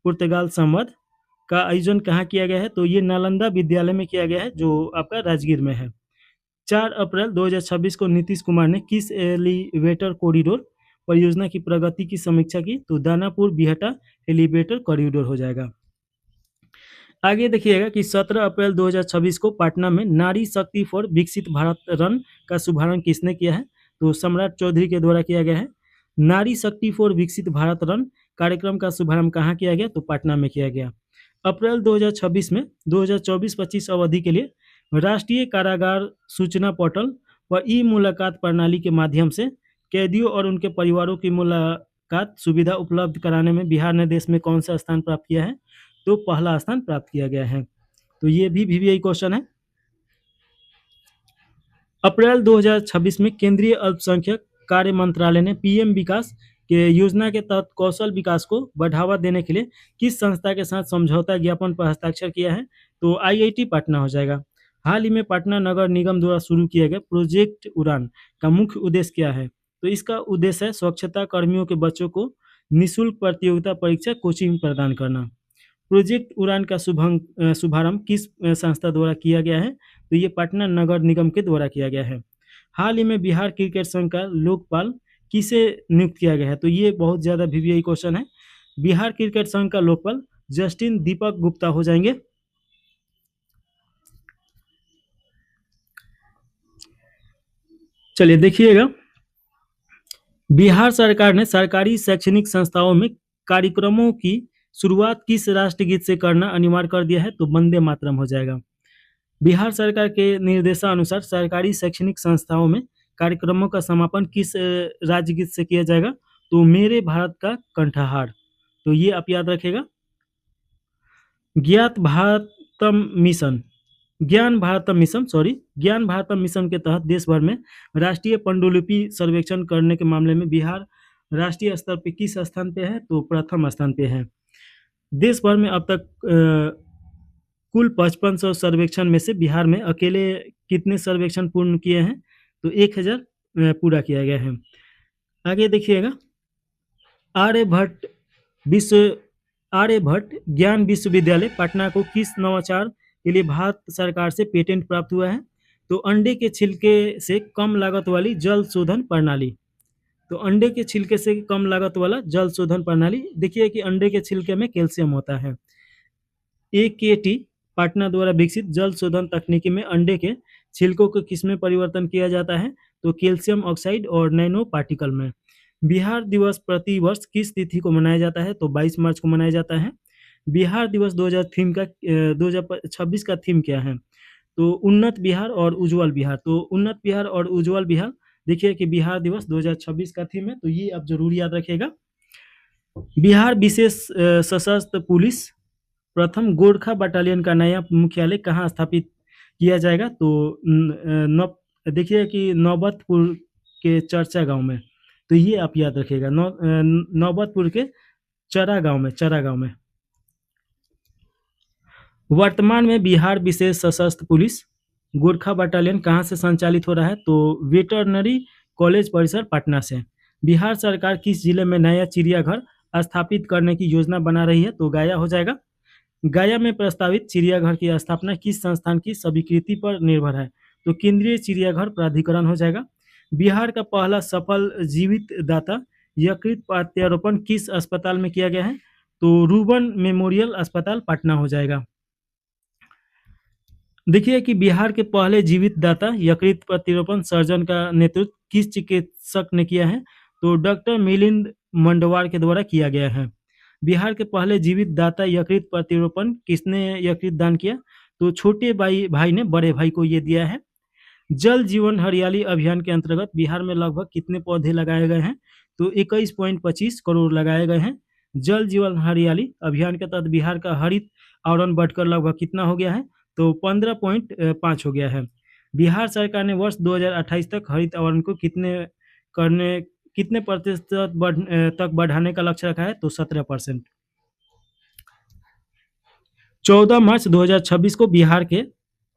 पुर्तगाल संवाद का आयोजन कहाँ किया गया है? तो ये नालंदा विद्यालय में किया गया है, जो आपका राजगीर में है। 4 अप्रैल 2026 को नीतीश कुमार ने किस एलिवेटर कॉरिडोर परियोजना की प्रगति की समीक्षा की? तो दानापुर बिहटा एलिवेटर कॉरिडोर हो जाएगा। आगे देखिएगा कि 17 अप्रैल 2026 को पटना में नारी शक्ति फॉर विकसित भारत रन का शुभारंभ किसने किया है? तो सम्राट चौधरी के द्वारा किया गया है। नारी शक्ति फॉर विकसित भारत रन कार्यक्रम का शुभारंभ कहाँ किया गया? तो पटना में किया गया। अप्रैल 2026 में 2024-25 अवधि के लिए राष्ट्रीय कारागार सूचना पोर्टल व मुलाकात प्रणाली के माध्यम से कैदियों और उनके परिवारों की मुलाकात सुविधा उपलब्ध कराने में बिहार ने देश में कौन सा स्थान प्राप्त किया है? तो पहला स्थान प्राप्त किया गया है। तो ये भी VVI क्वेश्चन है। अप्रैल 2026 में केंद्रीय अल्पसंख्यक कार्य मंत्रालय ने PM विकास के योजना के तहत कौशल विकास को बढ़ावा देने के लिए किस संस्था के साथ समझौता ज्ञापन पर हस्ताक्षर किया है? तो IIT पटना हो जाएगा। हाल ही में पटना नगर निगम द्वारा शुरू किया गया प्रोजेक्ट उड़ान का मुख्य उद्देश्य क्या है? तो इसका उद्देश्य है स्वच्छता कर्मियों के बच्चों को निःशुल्क प्रतियोगिता परीक्षा कोचिंग प्रदान करना। प्रोजेक्ट उड़ान का शुभारंभ किस संस्था द्वारा किया गया है? तो ये पटना नगर निगम के द्वारा किया गया है। हाल ही में बिहार क्रिकेट संघ का लोकपाल किसे नियुक्त किया गया है? तो ये बहुत ज़्यादा वीवीआई क्वेश्चन है। बिहार क्रिकेट संघ का लोकपाल जस्टिन दीपक गुप्ता हो जाएंगे। चलिए देखिएगा, बिहार सरकार ने सरकारी शैक्षणिक संस्थाओं में कार्यक्रमों की शुरुआत किस राष्ट्रगीत से करना अनिवार्य कर दिया है? तो वंदे मातरम हो जाएगा। बिहार सरकार के निर्देशानुसार सरकारी शैक्षणिक संस्थाओं में कार्यक्रमों का समापन किस राज्यगीत से किया जाएगा? तो मेरे भारत का कंठहार। तो ये आप याद रखेगा। ज्ञान भारतम मिशन के तहत देश भर में राष्ट्रीय पांडुलिपि सर्वेक्षण करने के मामले में बिहार राष्ट्रीय स्तर पे किस स्थान पे है? तो प्रथम स्थान पे है। देश भर में अब तक कुल 5500 सर्वेक्षण में से बिहार में अकेले कितने सर्वेक्षण पूर्ण किए हैं? तो 1000 पूरा किया गया है। आगे देखिएगा, आर्यभट्ट ज्ञान विश्वविद्यालय पटना को किस नवाचार के लिए भारत सरकार से पेटेंट प्राप्त हुआ है? तो अंडे के छिलके से कम लागत वाली जल शोधन प्रणाली। तो अंडे के छिलके से कम लागत वाला जल शोधन प्रणाली, देखिए कि अंडे के छिलके में कैल्शियम होता है। AKT पटना द्वारा विकसित जल शोधन तकनीकी में अंडे के छिलकों को किसमें परिवर्तन किया जाता है? तो कैल्शियम ऑक्साइड और नैनो पार्टिकल में। बिहार दिवस प्रति वर्ष किस तिथि को मनाया जाता है? तो 22 मार्च को मनाया जाता है। बिहार दिवस 2026 का थीम क्या है? तो उन्नत बिहार और उज्जवल बिहार। तो उन्नत बिहार और उज्जवल बिहार, देखिए कि बिहार दिवस 2026 का थीम है, तो ये आप जरूर याद रखिएगा। बिहार विशेष सशस्त्र पुलिस प्रथम गोरखा बटालियन का नया मुख्यालय कहाँ स्थापित किया जाएगा? तो देखिए कि नौबतपुर के चर्चा गांव में। तो ये आप याद रखिएगा, नौबतपुर के चरा गांव में। वर्तमान में बिहार विशेष सशस्त्र पुलिस गोरखा बटालियन कहाँ से संचालित हो रहा है? तो वेटरनरी कॉलेज परिसर पटना से। बिहार सरकार किस जिले में नया चिड़ियाघर स्थापित करने की योजना बना रही है? तो गया हो जाएगा। गया में प्रस्तावित चिड़ियाघर की स्थापना किस संस्थान की स्वीकृति पर निर्भर है? तो केंद्रीय चिड़ियाघर प्राधिकरण हो जाएगा। बिहार का पहला सफल जीवित दाता यकृत प्रत्यारोपण किस अस्पताल में किया गया है? तो रूबन मेमोरियल अस्पताल पटना हो जाएगा। देखिए कि बिहार के पहले जीवित दाता यकृत प्रत्यारोपण सर्जन का नेतृत्व किस चिकित्सक ने किया है? तो डॉक्टर मिलिंद मंडवार के द्वारा किया गया है। बिहार के पहले जीवित दाता यकृत प्रत्यारोपण किसने यकृत दान किया? तो छोटे भाई ने बड़े भाई को ये दिया है। जल जीवन हरियाली अभियान के अंतर्गत बिहार में लगभग कितने पौधे लगाए गए हैं? तो 21.25 करोड़ लगाए गए हैं। जल जीवन हरियाली अभियान के तहत बिहार का हरित आवरण बढ़कर लगभग कितना हो गया है? तो 15.5 हो गया है। बिहार सरकार ने वर्ष 2028 तक हरित आवरण को कितने प्रतिशत तक बढ़ाने का लक्ष्य रखा है? तो 17%। 14 मार्च 2026 को बिहार के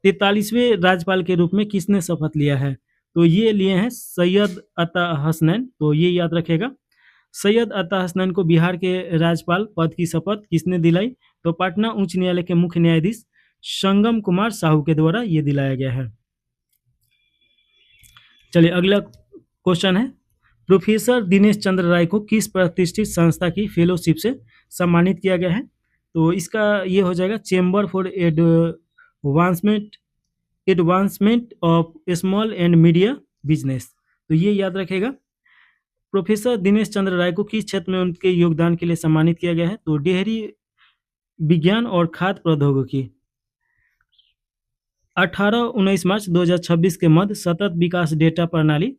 43वें राज्यपाल के रूप में किसने शपथ लिया है? तो ये लिए हैं सैयद अता हसनैन। तो ये याद रखेगा, सैयद अता हसनैन को बिहार के राज्यपाल पद की शपथ किसने दिलाई? तो पटना उच्च न्यायालय के मुख्य न्यायाधीश संगम कुमार साहू के द्वारा ये दिलाया गया है। चलिए अगला क्वेश्चन है, प्रोफेसर दिनेश चंद्र राय को किस प्रतिष्ठित संस्था की फेलोशिप से सम्मानित किया गया है? तो इसका ये हो जाएगा chamber for advancement of small and medium business. तो ये याद रखेगा। प्रोफेसर दिनेश चंद्र राय को किस क्षेत्र में उनके योगदान के लिए सम्मानित किया गया है? तो डेयरी विज्ञान और खाद्य प्रौद्योगिकी। 18-19 मार्च 2026 के मध्य सतत विकास डेटा प्रणाली,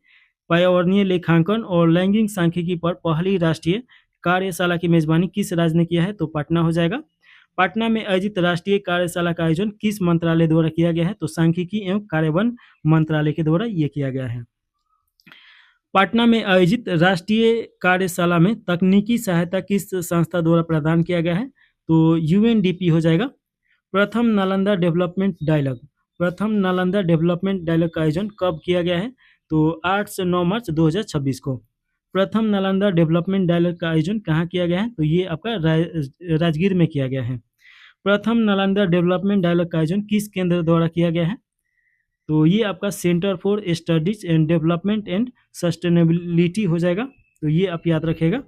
पर्यावरणीय लेखांकन और लैंगिक सांख्यिकी पर पहली राष्ट्रीय कार्यशाला की मेजबानी किस राज्य ने किया है? तो पटना हो जाएगा। पटना में आयोजित राष्ट्रीय कार्यशाला का आयोजन किस मंत्रालय द्वारा किया गया है? तो सांख्यिकी एवं कार्यान्वयन मंत्रालय के द्वारा ये किया गया है। पटना में आयोजित राष्ट्रीय कार्यशाला में तकनीकी सहायता किस संस्था द्वारा प्रदान किया गया है? तो UNDP हो जाएगा। प्रथम नालंदा डेवलपमेंट डायलॉग का आयोजन कब किया गया है? तो 8 से 9 मार्च 2026 को। प्रथम नालंदा डेवलपमेंट डायलॉग का आयोजन कहाँ किया गया है? तो ये आपका राजगीर में किया गया है। प्रथम नालंदा डेवलपमेंट डायलॉग का आयोजन किस केंद्र द्वारा किया गया है? तो ये आपका centre for studies and development and sustainability हो जाएगा, तो ये आप याद रखिएगा।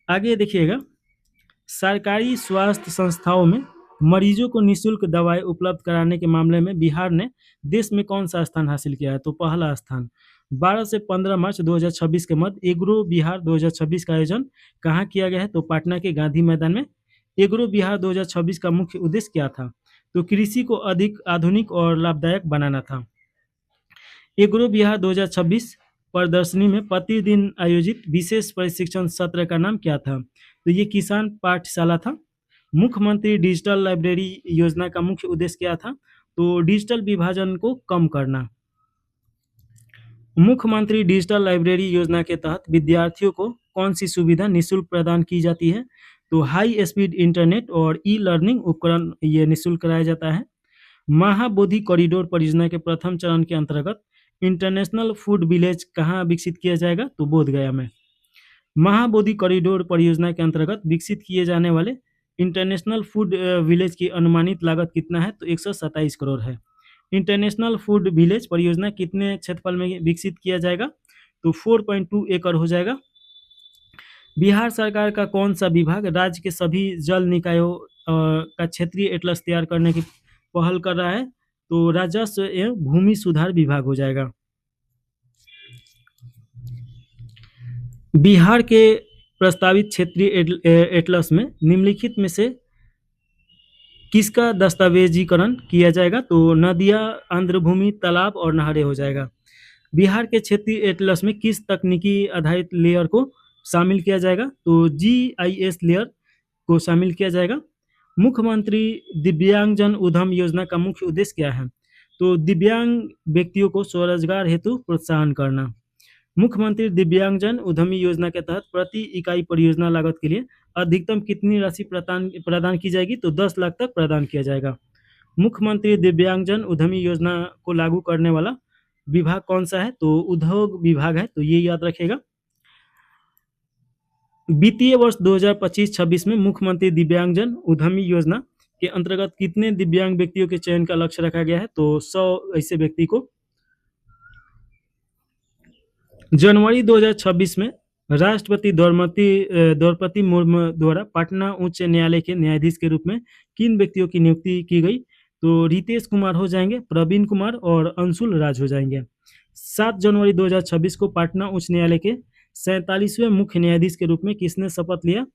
आगे देखिएगा, सरकारी स्वास्थ्य संस्थाओं में मरीजों को निःशुल्क दवाएं उपलब्ध कराने के मामले में बिहार ने देश में कौन सा स्थान हासिल किया है? तो पहला स्थान। 12 से 15 मार्च 2026 के मध्य एग्रो बिहार 2026 का आयोजन कहाँ किया गया है? तो पटना के गांधी मैदान में। एग्रो बिहार 2026 का मुख्य उद्देश्य क्या था? तो कृषि को अधिक आधुनिक और लाभदायक बनाना था। एग्रो बिहार 2026 प्रदर्शनी में प्रतिदिन आयोजित विशेष प्रशिक्षण सत्र का नाम क्या था? तो ये किसान पाठशाला था। मुख्यमंत्री डिजिटल लाइब्रेरी योजना का मुख्य उद्देश्य क्या था? तो डिजिटल विभाजन को कम करना। मुख्यमंत्री डिजिटल लाइब्रेरी योजना के तहत विद्यार्थियों को कौन सी सुविधा निःशुल्क प्रदान की जाती है? तो हाई स्पीड इंटरनेट और ई लर्निंग उपकरण ये निःशुल्क कराया जाता है। महाबोधि कॉरिडोर परियोजना के प्रथम चरण के अंतर्गत इंटरनेशनल फूड विलेज कहाँ विकसित किया जाएगा? तो बोधगया में। महाबोधि कॉरिडोर परियोजना के अंतर्गत विकसित किए जाने वाले इंटरनेशनल फूड विलेज की अनुमानित लागत कितना है? तो 127 करोड़ है। इंटरनेशनल फूड विलेज परियोजना कितने क्षेत्रफल में विकसित किया जाएगा? तो 4.2 एकड़ हो जाएगा। बिहार सरकार का कौन सा विभाग राज्य के सभी जल निकायों का क्षेत्रीय एटलस तैयार करने की पहल कर रहा है? तो राजस्व एवं भूमि सुधार विभाग हो जाएगा। बिहार के प्रस्तावित क्षेत्रीय एटलस में निम्नलिखित में से किसका दस्तावेजीकरण किया जाएगा? तो नदियां, आंध्रभूमि, तालाब और नहरें हो जाएगा। बिहार के क्षेत्रीय एटलस में किस तकनीकी आधारित लेयर को शामिल किया जाएगा? तो GIS लेयर को शामिल किया जाएगा। मुख्यमंत्री दिव्यांगजन उद्यम योजना का मुख्य उद्देश्य क्या है? तो दिव्यांग व्यक्तियों को स्वरोजगार हेतु प्रोत्साहन करना। मुख्यमंत्री दिव्यांगजन उद्यमी योजना के तहत प्रति इकाई परियोजना लागत के लिए अधिकतम कितनी राशि प्रदान की जाएगी? तो 10 लाख तक प्रदान किया जाएगा। मुख्यमंत्री दिव्यांगजन उद्यमी योजना को लागू करने वाला विभाग कौन सा है? तो उद्योग विभाग है, तो ये याद रखेगा। वित्तीय वर्ष 2025-26 में मुख्यमंत्री दिव्यांगजन उद्यमी योजना के अंतर्गत कितने दिव्यांग व्यक्तियों के चयन का लक्ष्य रखा गया है? तो 100 ऐसे व्यक्ति को। जनवरी 2026 में राष्ट्रपति द्रौपदी मुर्मू द्वारा पटना उच्च न्यायालय के न्यायाधीश के रूप में किन व्यक्तियों की नियुक्ति की गई? तो रितेश कुमार हो जाएंगे, प्रवीण कुमार और अंशुल राज हो जाएंगे। 7 जनवरी 2026 को पटना उच्च न्यायालय के 47वें मुख्य न्यायाधीश के रूप में किसने शपथ लिया?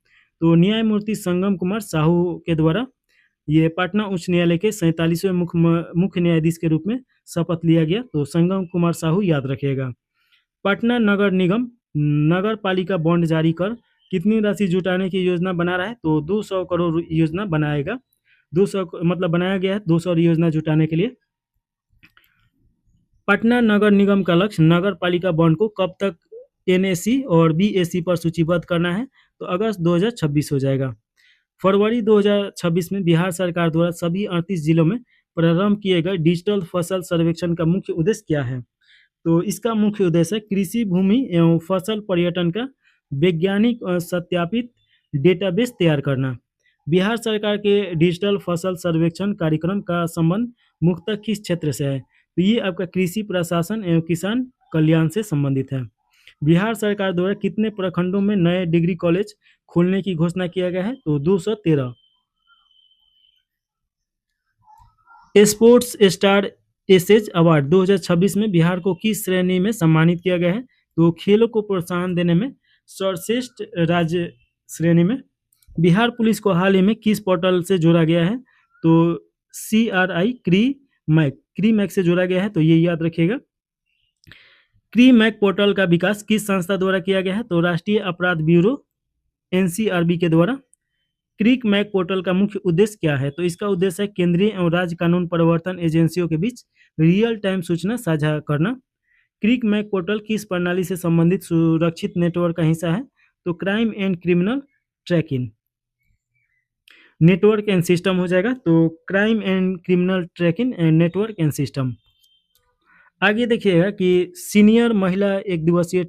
तो न्यायमूर्ति संगम कुमार साहू के द्वारा ये पटना उच्च न्यायालय के 47वें मुख्य न्यायाधीश के रूप में शपथ लिया गया, तो संगम कुमार साहू याद रखिएगा। पटना नगर निगम नगर पालिका बॉन्ड जारी कर कितनी राशि जुटाने की योजना बना रहा है? तो 200 करोड़ योजना बनाएगा। 200 मतलब बनाया गया है 200 योजना जुटाने के लिए। पटना नगर निगम का लक्ष्य नगर पालिका बॉन्ड को कब तक NAC और BAC पर सूचीबद्ध करना है? तो अगस्त 2026 हो जाएगा। फरवरी 2026 में बिहार सरकार द्वारा सभी 38 जिलों में प्रारंभ किए गए डिजिटल फसल सर्वेक्षण का मुख्य उद्देश्य क्या है? तो इसका मुख्य उद्देश्य है कृषि भूमि एवं फसल पर्यटन का वैज्ञानिक और सत्यापित डेटाबेस तैयार करना। बिहार सरकार के डिजिटल फसल सर्वेक्षण कार्यक्रम का संबंध मुख्यतः किस क्षेत्र से है? तो ये आपका कृषि प्रशासन एवं किसान कल्याण से संबंधित है। बिहार सरकार द्वारा कितने प्रखंडों में नए डिग्री कॉलेज खोलने की घोषणा किया गया है? तो 213। स्पोर्ट्स स्टार एसेज अवार्ड 2026 में बिहार को किस श्रेणी में सम्मानित किया गया है? तो खेलों को प्रोत्साहन देने में सर्वश्रेष्ठ राज्य श्रेणी में। बिहार पुलिस को हाल ही में किस पोर्टल से जोड़ा गया है? तो CRI क्री मैक से जोड़ा गया है, तो ये याद रखिएगा। क्री मैक पोर्टल का विकास किस संस्था द्वारा किया गया है? तो राष्ट्रीय अपराध ब्यूरो NCRB के द्वारा। क्रिक मैक पोर्टल का मुख्य उद्देश्य क्या है? तो इसका उद्देश्य है केंद्रीय एवं राज्य कानून प्रवर्तन एजेंसियों के बीच रियल टाइम सूचना साझा करना। क्रिक मैक पोर्टल किस प्रणाली से संबंधित सुरक्षित नेटवर्क का हिस्सा है? तो crime and criminal tracking network and system हो जाएगा। तो crime and criminal tracking and network and system. आगे देखिएगा कि सीनियर महिला एक दिवसीय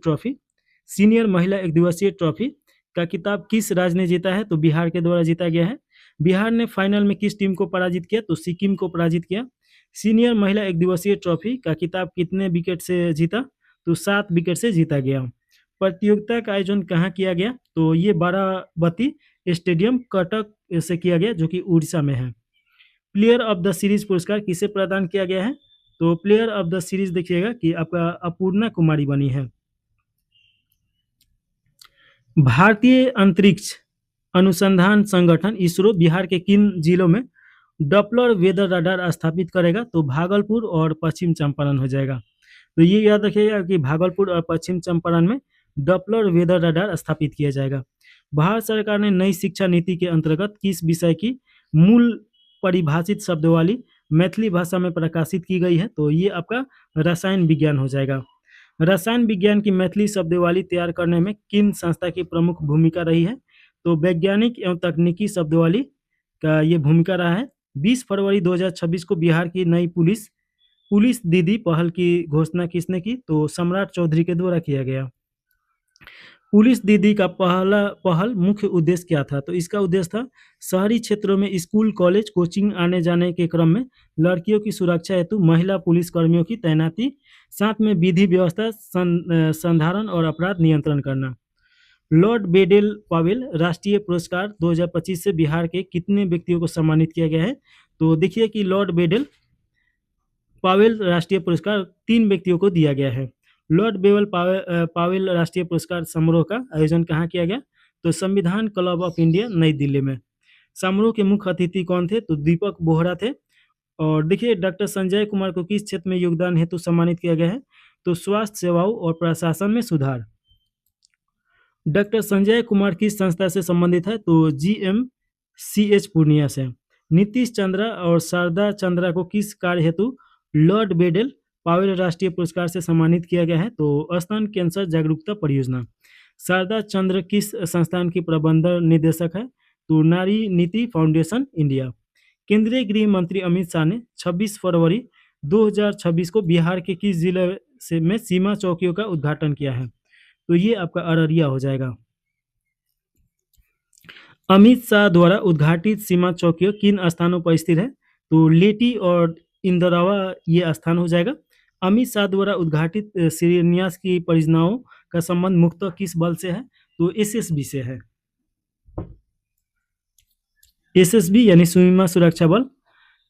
ट्रॉफी का किताब किस राज्य ने जीता है? तो बिहार के द्वारा जीता गया है। बिहार ने फाइनल में किस टीम को पराजित किया? तो सिक्किम को पराजित किया। सीनियर महिला एक दिवसीय ट्रॉफी का खिताब कितने विकेट से जीता? तो 7 विकेट से जीता गया। प्रतियोगिता का आयोजन कहाँ किया गया? तो ये बाराबती स्टेडियम कटक से किया गया, जो कि उड़ीसा में है। प्लेयर ऑफ द सीरीज पुरस्कार किसे प्रदान किया गया है? तो प्लेयर ऑफ द सीरीज देखिएगा कि आपका अपूर्णा कुमारी बनी है। भारतीय अंतरिक्ष अनुसंधान संगठन इसरो बिहार के किन जिलों में डॉपलर वेदर रडार स्थापित करेगा? तो भागलपुर और पश्चिम चंपारण हो जाएगा। तो ये याद रखिएगा कि भागलपुर और पश्चिम चंपारण में डॉपलर वेदर रडार स्थापित किया जाएगा। भारत सरकार ने नई शिक्षा नीति के अंतर्गत किस विषय की मूल परिभाषित शब्दावली मैथिली भाषा में प्रकाशित की गई है? तो ये आपका रसायन विज्ञान हो जाएगा। रसायन विज्ञान की मैथिली शब्दावली तैयार करने में किन संस्था की प्रमुख भूमिका रही है? तो वैज्ञानिक एवं तकनीकी शब्दावली का ये भूमिका रहा है। 20 फरवरी 2026 को बिहार की नई पुलिस दीदी पहल की घोषणा किसने की? तो सम्राट चौधरी के द्वारा किया गया। पुलिस दीदी का पहल मुख्य उद्देश्य क्या था? तो इसका उद्देश्य था शहरी क्षेत्रों में स्कूल, कॉलेज, कोचिंग आने जाने के क्रम में लड़कियों की सुरक्षा हेतु महिला पुलिस कर्मियों की तैनाती, साथ में विधि व्यवस्था संधारण और अपराध नियंत्रण करना। लॉर्ड बेडेल पावेल राष्ट्रीय पुरस्कार 2025 से बिहार के कितने व्यक्तियों को सम्मानित किया गया है? तो देखिए कि लॉर्ड बेडेल पावेल राष्ट्रीय पुरस्कार 3 व्यक्तियों को दिया गया है। लॉर्ड बेवेल पावेल राष्ट्रीय पुरस्कार समारोह का आयोजन कहाँ किया गया? तो संविधान क्लब ऑफ इंडिया नई दिल्ली में। समारोह के मुख्य अतिथि कौन थे? तो दीपक बोहरा थे। और देखिए डॉक्टर संजय कुमार को किस क्षेत्र में योगदान हेतु सम्मानित किया गया है? तो स्वास्थ्य सेवाओं और प्रशासन में सुधार। डॉक्टर संजय कुमार किस संस्था से संबंधित है? तो GMCH पूर्णिया से। नीतीश चंद्रा और शारदा चंद्रा को किस कार्य हेतु लॉर्ड बेडेल पावेल राष्ट्रीय पुरस्कार से सम्मानित किया गया है? तो स्तन कैंसर जागरूकता परियोजना। शारदा चंद्र किस संस्थान की प्रबंध निदेशक है? तो नारी नीति फाउंडेशन इंडिया। केंद्रीय गृह मंत्री अमित शाह ने 26 फरवरी 2026 को बिहार के किस जिले में सीमा चौकियों का उद्घाटन किया है? तो ये आपका अररिया हो जाएगा। अमित शाह द्वारा उद्घाटित सीमा चौकियों किन स्थानों पर स्थित है? तो लेटी और इंदौरावा ये स्थान हो जाएगा। अमित शाह द्वारा उद्घाटित शिलान्यास की परियोजनाओं का संबंध मुख्यतः किस बल से है? तो SSB से है। SSB यानी सीमा सुरक्षा बल।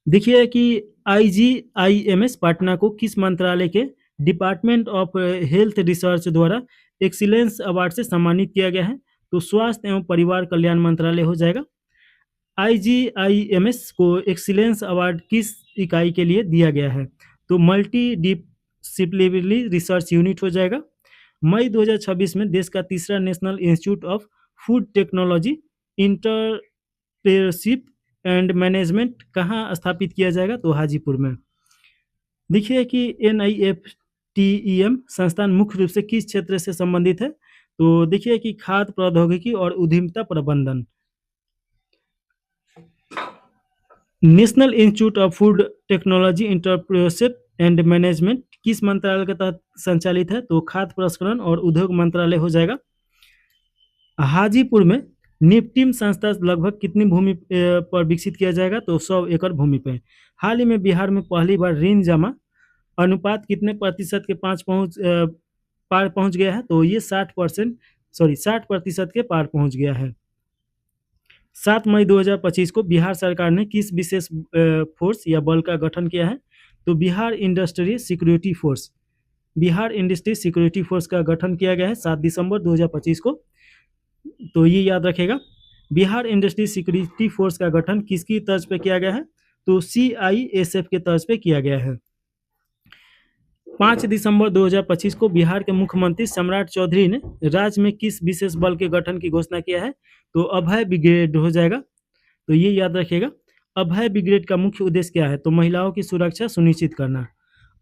देखिए कि IGIMS पटना को किस मंत्रालय के डिपार्टमेंट ऑफ हेल्थ रिसर्च द्वारा एक्सीलेंस अवार्ड से सम्मानित किया गया है? तो स्वास्थ्य एवं परिवार कल्याण मंत्रालय हो जाएगा। IGIMS को एक्सीलेंस अवार्ड किस इकाई के लिए दिया गया है? तो मल्टी डिसिप्लिनरी रिसर्च यूनिट हो जाएगा। मई 2026 में देश का तीसरा national institute of food technology entrepreneurship and management कहाँ स्थापित किया जाएगा? तो हाजीपुर में। देखिए कि NIFTEM संस्थान मुख्य रूप से किस क्षेत्र से संबंधित है? तो देखिए कि खाद्य प्रौद्योगिकी और उद्यमिता प्रबंधन। National institute of food technology entrepreneurship and management किस मंत्रालय के तहत संचालित है? तो खाद्य प्रसंस्करण और उद्योग मंत्रालय हो जाएगा। हाजीपुर में निफ्टिम संस्था लगभग कितनी भूमि पर विकसित किया जाएगा? तो 100 एकड़ भूमि पे। हाल ही में बिहार में पहली बार ऋण जमा अनुपात कितने प्रतिशत के पार पहुंच गया है? तो ये 60% के पार पहुंच गया है। 7 मई 2025 को बिहार सरकार ने किस विशेष फोर्स या बल का गठन किया है? तो Bihar industry security force. Bihar industry security force का गठन किया गया है 7 दिसंबर 2025 को। तो ये याद रखेगा। बिहार इंडस्ट्री सिक्योरिटी फोर्स का गठन किसकी तर्ज पे किया गया है? तो CISF के तर्ज पे किया गया है। 5 दिसंबर 2025 को बिहार के मुख्यमंत्री सम्राट चौधरी ने राज्य में किस विशेष बल के गठन की घोषणा किया है? तो अभय ब्रिगेड हो जाएगा। तो ये याद रखिएगा। अभय ब्रिगेड का मुख्य उद्देश्य क्या है? तो महिलाओं की सुरक्षा सुनिश्चित करना।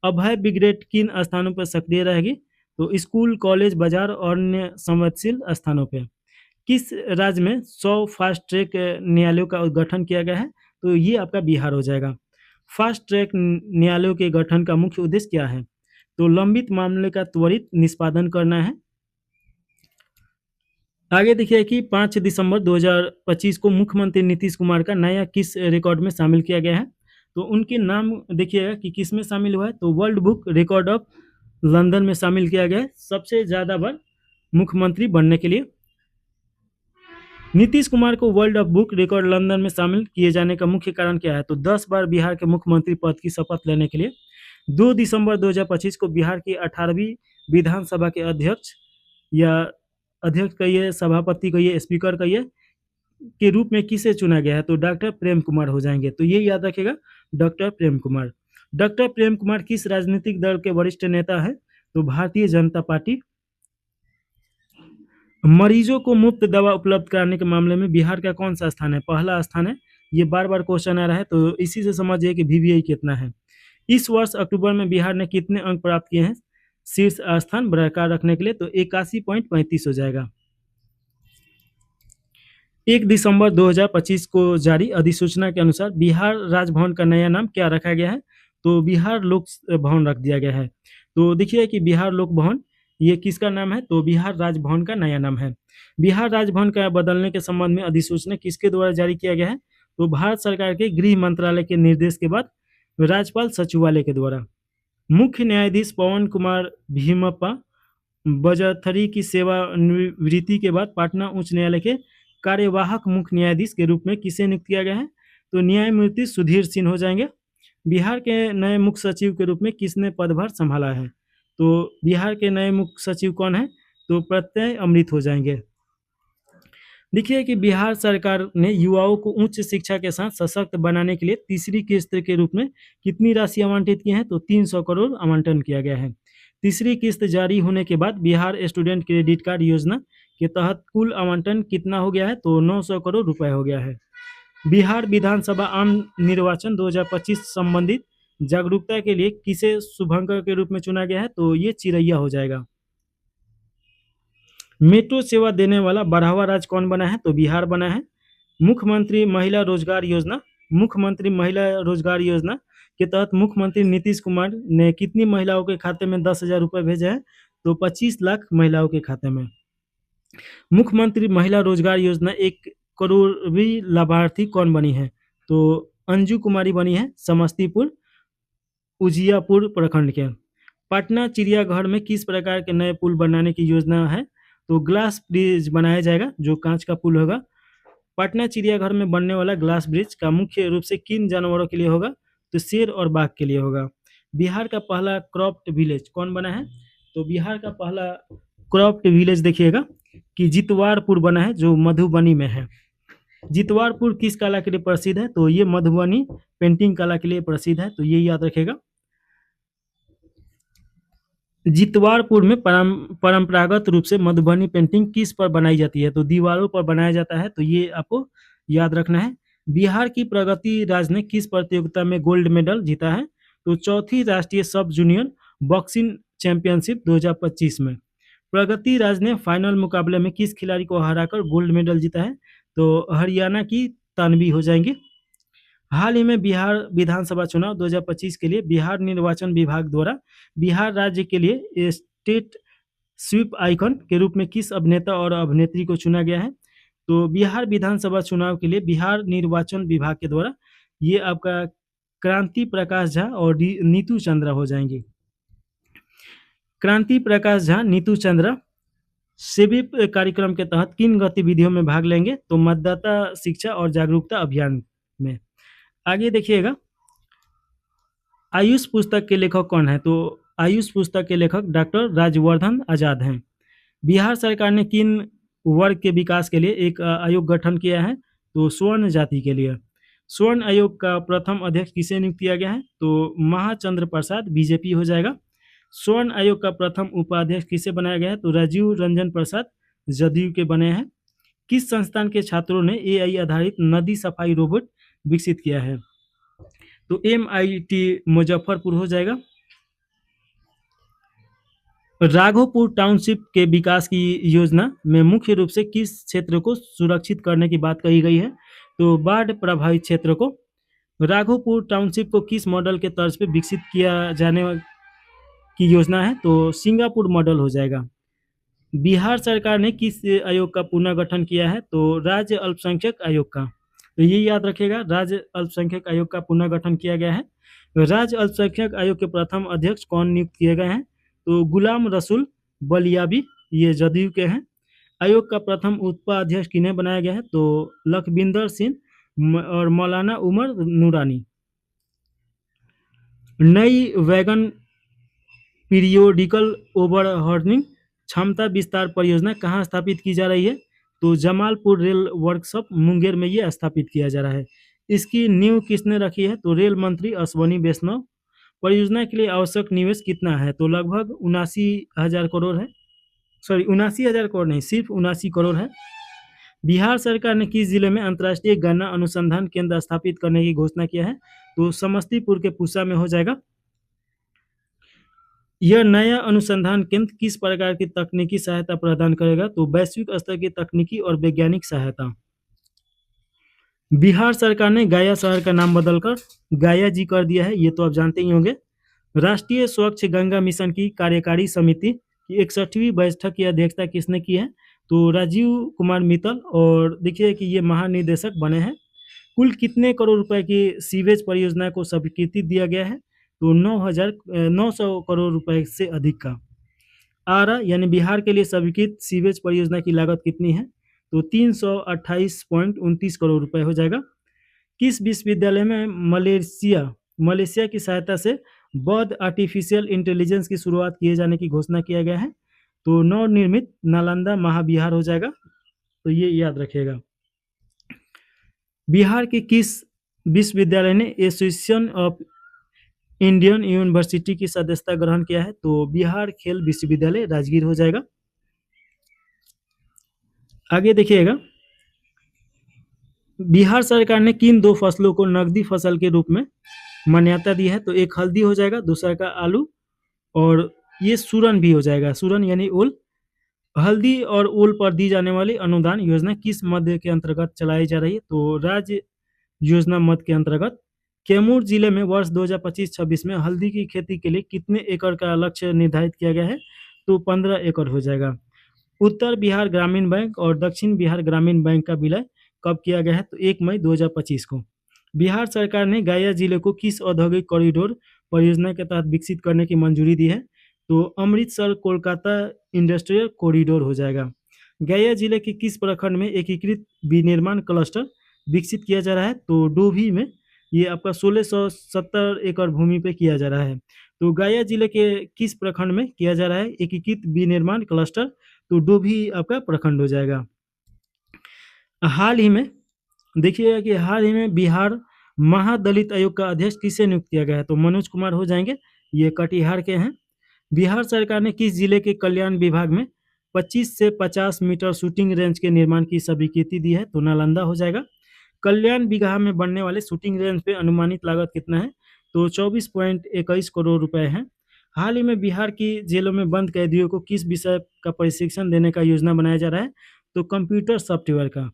अभय ब्रिगेड किन स्थानों पर सक्रिय रहेगी? तो स्कूल, कॉलेज, बाजार और अन्य संवेदनशील स्थानों पर। किस राज्य में 100 फास्ट ट्रैक न्यायालयों का गठन किया गया है? तो ये आपका बिहार हो जाएगा। फास्ट ट्रैक न्यायालयों के गठन का मुख्य उद्देश्य क्या है? तो लंबित मामले का त्वरित निष्पादन करना है। आगे देखिए कि 5 दिसंबर 2025 को मुख्यमंत्री नीतीश कुमार का नया किस रिकॉर्ड में शामिल किया गया है? तो उनके नाम देखिएगा कि किस में शामिल हुआ है, तो world book record of London में शामिल किया गया है सबसे ज़्यादा बार मुख्यमंत्री बनने के लिए। नीतीश कुमार को world of book record London में शामिल किए जाने का मुख्य कारण क्या है, तो 10 बार बिहार के मुख्यमंत्री पद की शपथ लेने के लिए। 2 दिसंबर 2025 को बिहार की 18वीं विधानसभा के अध्यक्ष या अध्यक्ष कहिए, सभापति कहिए, स्पीकर कहिए के रूप में किसे चुना गया है, तो डॉक्टर प्रेम कुमार हो जाएंगे। तो ये याद रखिएगा, डॉक्टर प्रेम कुमार। डॉक्टर प्रेम कुमार किस राजनीतिक दल के वरिष्ठ नेता हैं, तो भारतीय जनता पार्टी। मरीजों को मुफ्त दवा उपलब्ध कराने के मामले में बिहार का कौन सा स्थान है, पहला स्थान है। ये बार बार क्वेश्चन आ रहा है, तो इसी से समझिए कि VVI कितना है। इस वर्ष अक्टूबर में बिहार ने कितने अंक प्राप्त किए हैं शीर्ष स्थान बरकरार रखने के लिए, तो 81.35 हो जाएगा। 1 दिसंबर 2025 को जारी अधिसूचना के अनुसार बिहार राजभवन का नया नाम क्या रखा गया है, तो बिहार लोक भवन रख दिया गया है। तो देखिए कि बिहार लोक भवन ये किसका नाम है, तो बिहार राजभवन का नया नाम है। बिहार राजभवन का बदलने के संबंध में अधिसूचना किसके द्वारा जारी किया गया है, तो भारत सरकार के गृह मंत्रालय के निर्देश के बाद राज्यपाल सचिवालय के द्वारा। मुख्य न्यायाधीश पवन कुमार भीमप्पा बजथरी की सेवानिवृत्ति के बाद पटना उच्च न्यायालय के कार्यवाहक मुख्य न्यायाधीश के रूप में किसे नियुक्त किया गया है, तो न्यायमूर्ति सुधीर सिंह हो जाएंगे। बिहार के नए मुख्य सचिव के रूप में किसने पदभार संभाला है, तो बिहार के नए मुख्य सचिव कौन है, तो प्रत्यय अमृत हो जाएंगे। देखिए कि बिहार सरकार ने युवाओं को उच्च शिक्षा के साथ सशक्त बनाने के लिए तीसरी किस्त के रूप में कितनी राशि आवंटित की है, तो 300 करोड़ आवंटन किया गया है। तीसरी किस्त जारी होने के बाद बिहार स्टूडेंट क्रेडिट कार्ड योजना के तहत कुल आवंटन कितना हो गया है, तो 900 करोड़ रुपए हो गया है। बिहार विधानसभा आम निर्वाचन 2025 संबंधित जागरूकता के लिए किसे शुभंकर के रूप में चुना गया है, तो ये चिरैया हो जाएगा। मेट्रो सेवा देने वाला 12वां राज्य कौन बना है, तो बिहार बना है। मुख्यमंत्री महिला रोजगार योजना, मुख्यमंत्री महिला रोजगार योजना के तहत मुख्यमंत्री नीतीश कुमार ने कितनी महिलाओं के खाते में 10,000 रुपये भेजे हैं, तो 25 लाख महिलाओं के खाते में। मुख्यमंत्री महिला रोजगार योजना 1 करोड़वीं लाभार्थी कौन बनी है, तो अंजू कुमारी बनी है, समस्तीपुर उजियापुर प्रखंड के। पटना चिड़ियाघर में किस प्रकार के नए पुल बनाने की योजना है, तो ग्लास ब्रिज बनाया जाएगा जो कांच का पुल होगा। पटना चिड़ियाघर में बनने वाला ग्लास ब्रिज का मुख्य रूप से किन जानवरों के लिए होगा, तो शेर और बाघ के लिए होगा। बिहार का पहला क्रॉप्ड विलेज कौन बना है, तो बिहार का पहला क्रॉप्ड विलेज देखिएगा कि जितवारपुर बना है जो मधुबनी में है। जितवारपुर किस कला के लिए प्रसिद्ध है, तो ये मधुबनी पेंटिंग कला के लिए प्रसिद्ध है, तो ये याद रखेगा। जितवारपुर में परंपरागत रूप से मधुबनी पेंटिंग किस पर बनाई जाती है, तो दीवारों पर बनाया जाता है, तो ये आपको याद रखना है। बिहार की प्रगति राज ने किस प्रतियोगिता में गोल्ड मेडल जीता है, तो चौथी राष्ट्रीय सब जूनियर बॉक्सिंग चैंपियनशिप 2025 में। प्रगति राज ने फाइनल मुकाबले में किस खिलाड़ी को हराकर गोल्ड मेडल जीता है, तो हरियाणा की तानवी हो जाएंगे। हाल ही में बिहार विधानसभा चुनाव 2025 के लिए बिहार निर्वाचन विभाग द्वारा बिहार राज्य के लिए स्टेट स्वीप आइकन के रूप में किस अभिनेता और अभिनेत्री को चुना गया है, तो बिहार विधानसभा चुनाव के लिए बिहार निर्वाचन विभाग के द्वारा ये आपका क्रांति प्रकाश झा और नीतू चंद्रा हो जाएंगे। क्रांति प्रकाश झा, नीतू चंद्रा स्वीप कार्यक्रम के तहत किन गतिविधियों में भाग लेंगे, तो मतदाता शिक्षा और जागरूकता अभियान में। आगे देखिएगा, आयुष पुस्तक के लेखक कौन है, तो आयुष पुस्तक के लेखक डॉक्टर राजवर्धन आजाद हैं। बिहार सरकार ने किन वर्ग के विकास के लिए एक आयोग गठन किया है, तो स्वर्ण जाति के लिए। स्वर्ण आयोग का प्रथम अध्यक्ष किसे नियुक्त किया गया है, तो महाचंद्र प्रसाद बीजेपी हो जाएगा। स्वर्ण आयोग का प्रथम उपाध्यक्ष किसे बनाया गया है, तो राजीव रंजन प्रसाद जदयू के बने हैं। किस संस्थान के छात्रों ने AI आधारित नदी सफाई रोबोट विकसित किया है, तो MIT मुजफ्फरपुर हो जाएगा। राघोपुर टाउनशिप के विकास की योजना में मुख्य रूप से किस क्षेत्र को सुरक्षित करने की बात कही गई है, तो बाढ़ प्रभावित क्षेत्र को। राघोपुर टाउनशिप को किस मॉडल के तर्ज पर विकसित किया जाने की योजना है, तो सिंगापुर मॉडल हो जाएगा। बिहार सरकार ने किस आयोग का पुनर्गठन किया है, तो राज्य अल्पसंख्यक आयोग का। तो ये याद रखिएगा। राज्य अल्पसंख्यक आयोग का पुनर्गठन किया गया है। राज्य अल्पसंख्यक आयोग के प्रथम अध्यक्ष कौन नियुक्त किए गए हैं? तो गुलाम रसूल बलियाबी, ये जदयू के हैं। आयोग का प्रथम उपाध्यक्ष किन्हें बनाया गया है? तो लखविंदर सिंह और मौलाना उमर नूरानी। नई वैगन पीरियोडिकल ओवरहॉर्निंग क्षमता विस्तार परियोजना कहाँ स्थापित की जा रही है? तो जमालपुर रेल वर्कशॉप मुंगेर में ये स्थापित किया जा रहा है। इसकी नींव किसने रखी है? तो रेल मंत्री अश्वनी वैष्णव। परियोजना के लिए आवश्यक निवेश कितना है? तो लगभग 79,000 करोड़ है। सॉरी, 79,000 करोड़ नहीं, सिर्फ 79 करोड़ है। बिहार सरकार ने किस जिले में अंतर्राष्ट्रीय गन्ना अनुसंधान केंद्र स्थापित करने की घोषणा किया है? तो समस्तीपुर के पूसा में हो जाएगा। यह नया अनुसंधान केंद्र किस प्रकार की तकनीकी सहायता प्रदान करेगा? तो वैश्विक स्तर की तकनीकी और वैज्ञानिक सहायता। बिहार सरकार ने गया शहर का नाम बदलकर गया जी कर दिया है, ये तो आप जानते ही होंगे। राष्ट्रीय स्वच्छ गंगा मिशन की कार्यकारी समिति की 61वीं बैठक की अध्यक्षता किसने की है? तो राजीव कुमार मित्तल। और देखिए कि ये महानिदेशक बने हैं। कुल कितने करोड़ रुपए की सीवेज परियोजना को स्वीकृति दिया गया है? तो 9,900 करोड़ रुपए से अधिक का। आरा यानी बिहार के लिए स्वीकृत सीवेज परियोजना की लागत कितनी है? तो 328.29 करोड़ रुपए हो जाएगा। किस विश्वविद्यालय में मलेशिया की सहायता से बौद्ध आर्टिफिशियल इंटेलिजेंस की शुरुआत किए जाने की घोषणा किया गया है? तो नवनिर्मित नालंदा महाविहार हो जाएगा। तो ये याद रखिएगा। बिहार के किस विश्वविद्यालय ने एसोसिएशन ऑफ इंडियन यूनिवर्सिटी की सदस्यता ग्रहण किया है? तो बिहार खेल विश्वविद्यालय राजगीर हो जाएगा। आगे देखिएगा, बिहार सरकार ने किन दो फसलों को नकदी फसल के रूप में मान्यता दी है? तो एक हल्दी हो जाएगा, दूसरा का आलू, और ये सूरन भी हो जाएगा। सूरन यानी ओल। हल्दी और ओल पर दी जाने वाली अनुदान योजना किस मद के अंतर्गत चलाई जा रही है? तो राज्य योजना मद के अंतर्गत। कैमूर जिले में वर्ष 2025-26 में हल्दी की खेती के लिए कितने एकड़ का लक्ष्य निर्धारित किया गया है? तो 15 एकड़ हो जाएगा। उत्तर बिहार ग्रामीण बैंक और दक्षिण बिहार ग्रामीण बैंक का विलय कब किया गया है? तो 1 मई 2025 को। बिहार सरकार ने गया जिले को किस औद्योगिक कॉरिडोर परियोजना के तहत विकसित करने की मंजूरी दी है? तो अमृतसर कोलकाता इंडस्ट्रियल कॉरिडोर हो जाएगा। गया जिले के किस प्रखंड में एकीकृत विनिर्माण क्लस्टर विकसित किया जा रहा है? तो डोभी में। ये आपका 1670 एकड़ भूमि पे किया जा रहा है। तो गया जिले के किस प्रखंड में किया जा रहा है एकीकृत विनिर्माण क्लस्टर? तो डोभी आपका प्रखंड हो जाएगा। हाल ही में देखिएगा कि हाल ही में बिहार महादलित आयोग का अध्यक्ष किसे नियुक्त किया गया है? तो मनोज कुमार हो जाएंगे, ये कटिहार के हैं। बिहार सरकार ने किस जिले के कल्याण विभाग में 25 से 50 मीटर शूटिंग रेंज के निर्माण की स्वीकृति दी है? तो नालंदा हो जाएगा। कल्याण बिगहा में बनने वाले शूटिंग रेंज पे अनुमानित लागत कितना है? तो 24.21 करोड़ रुपए है। हाल ही में बिहार की जेलों में बंद कैदियों को किस विषय का प्रशिक्षण देने का योजना बनाया जा रहा है? तो कंप्यूटर सॉफ्टवेयर का।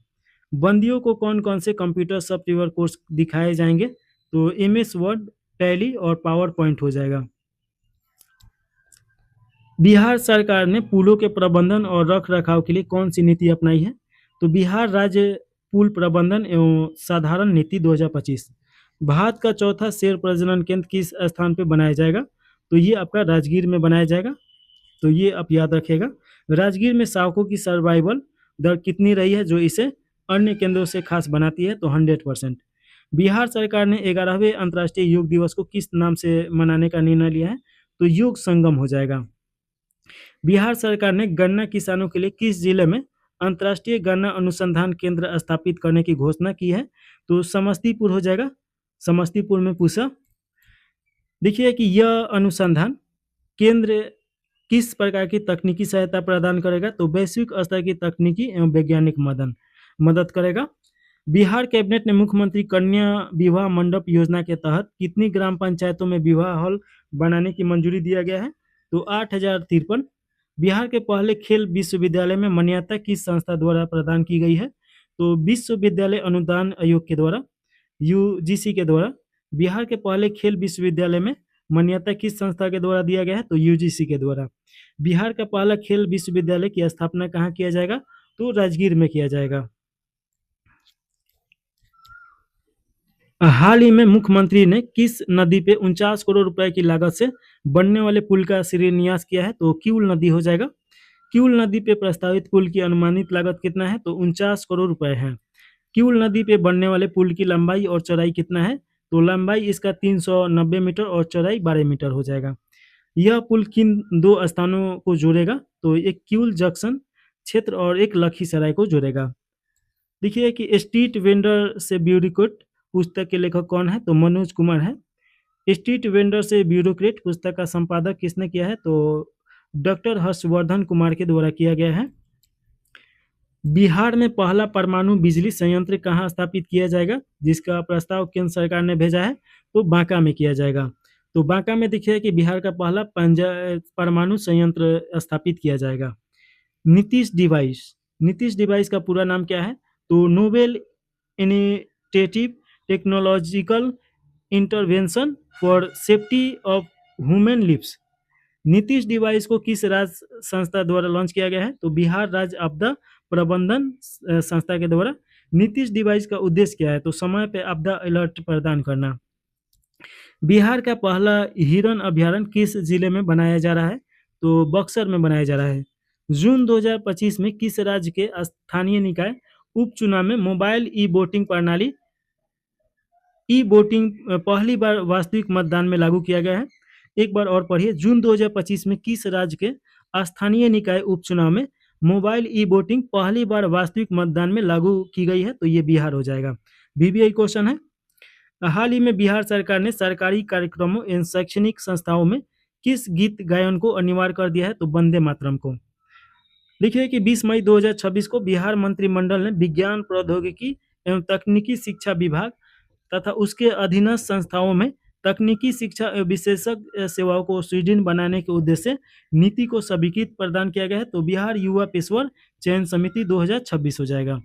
बंदियों को कौन कौन से कंप्यूटर सॉफ्टवेयर कोर्स दिखाए जाएंगे? तो MS वर्ड, टैली और पावर पॉइंट हो जाएगा। बिहार सरकार ने पुलों के प्रबंधन और रख रखाव के लिए कौन सी नीति अपनाई है? तो बिहार राज्य पुल प्रबंधन एवं साधारण नीति 2025। भारत का चौथा शेर प्रजनन केंद्र किस स्थान पर बनाया जाएगा? तो ये आपका राजगीर में बनाया जाएगा। तो ये आप याद रखेगा। राजगीर में शावकों की सर्वाइवल दर कितनी रही है जो इसे अन्य केंद्रों से खास बनाती है? तो 100%। बिहार सरकार ने 11वें अंतर्राष्ट्रीय योग दिवस को किस नाम से मनाने का निर्णय लिया है? तो योग संगम हो जाएगा। बिहार सरकार ने गन्ना किसानों के लिए किस जिले में अंतर्राष्ट्रीय गन्ना अनुसंधान केंद्र स्थापित करने की घोषणा की है? तो समस्तीपुर हो जाएगा। समस्तीपुर में पूछा। देखिए कि यह अनुसंधान केंद्र किस प्रकार की तकनीकी सहायता प्रदान करेगा? तो वैश्विक स्तर की तकनीकी एवं वैज्ञानिक मदद करेगा। बिहार कैबिनेट ने मुख्यमंत्री कन्या विवाह मंडप योजना के तहत कितनी ग्राम पंचायतों में विवाह हॉल बनाने की मंजूरी दिया गया है? तो 8,053। बिहार के पहले खेल विश्वविद्यालय में मान्यता किस संस्था द्वारा प्रदान की गई है? तो विश्वविद्यालय अनुदान आयोग के द्वारा, UGC के द्वारा। बिहार के पहले खेल विश्वविद्यालय में मान्यता किस संस्था के द्वारा दिया गया है? तो UGC के द्वारा। बिहार का पहला खेल विश्वविद्यालय की स्थापना कहाँ किया जाएगा? तो राजगीर में किया जाएगा। हाल ही में मुख्यमंत्री ने किस नदी पे 49 करोड़ रुपए की लागत से बनने वाले पुल का शिलान्यास किया है? तो किउल नदी हो जाएगा। किउल नदी पे प्रस्तावित पुल की अनुमानित लागत कितना है? तो 49 करोड़ रुपए है। किउल नदी पे बनने वाले पुल की लंबाई और चौड़ाई कितना है? तो लंबाई इसका 390 मीटर और चौड़ाई 12 मीटर हो जाएगा। यह पुल किन दो स्थानों को जोड़ेगा? तो एक किउल जंक्शन क्षेत्र और एक लखीसराय को जोड़ेगा। देखिए कि स्ट्रीट वेंडर से ब्यूरोक्रेट पुस्तक के लेखक कौन है? तो मनोज कुमार है। स्ट्रीट वेंडर से ब्यूरोक्रेट पुस्तक का संपादक किसने किया है? तो डॉक्टर हर्षवर्धन कुमार के द्वारा किया गया है। बिहार में पहला परमाणु बिजली संयंत्र कहाँ स्थापित किया जाएगा? जिसका प्रस्ताव केंद्र सरकार ने भेजा है, तो बांका में किया जाएगा। तो बांका में देखिए कि बिहार का पहला परमाणु संयंत्र स्थापित किया जाएगा। नीतीश डिवाइस का पूरा नाम क्या है? तो Nobel initiative technological intervention for safety of human lives. Nitish device को किस राज्य संस्था द्वारा लॉन्च किया गया है? तो बिहार राज्य आपदा प्रबंधन संस्था के द्वारा। नीतीश डिवाइस का उद्देश्य क्या है? तो समय पे आपदा अलर्ट प्रदान करना। बिहार का पहला हिरन अभ्यारण्य किस जिले में बनाया जा रहा है? तो बक्सर में बनाया जा रहा है। जून 2025 में किस राज्य के स्थानीय निकाय उपचुनाव में मोबाइल ई वोटिंग पहली बार वास्तविक मतदान में लागू किया गया है? एक बार और पढ़िए, जून 2025 में किस राज्य के स्थानीय निकाय उपचुनाव में मोबाइल ई वोटिंग पहली बार वास्तविक मतदान में लागू की गई है? तो ये बिहार हो जाएगा। बीबीआई क्वेश्चन है। हाल ही में बिहार सरकार ने सरकारी कार्यक्रमों एवं शैक्षणिक संस्थाओं में किस गीत गायन को अनिवार्य कर दिया है? तो वंदे मातरम को। देखिए कि 20 मई 2026 को बिहार मंत्रिमंडल ने विज्ञान प्रौद्योगिकी एवं तकनीकी शिक्षा विभाग तथा उसके अधीनस्थ संस्थाओं में तकनीकी शिक्षा एवं विशेषज्ञ सेवाओं को सुदृढ़ बनाने के उद्देश्य से नीति को स्वीकृति प्रदान किया गया है। तो बिहार युवा पेशवर चयन समिति 2026 हो जाएगा।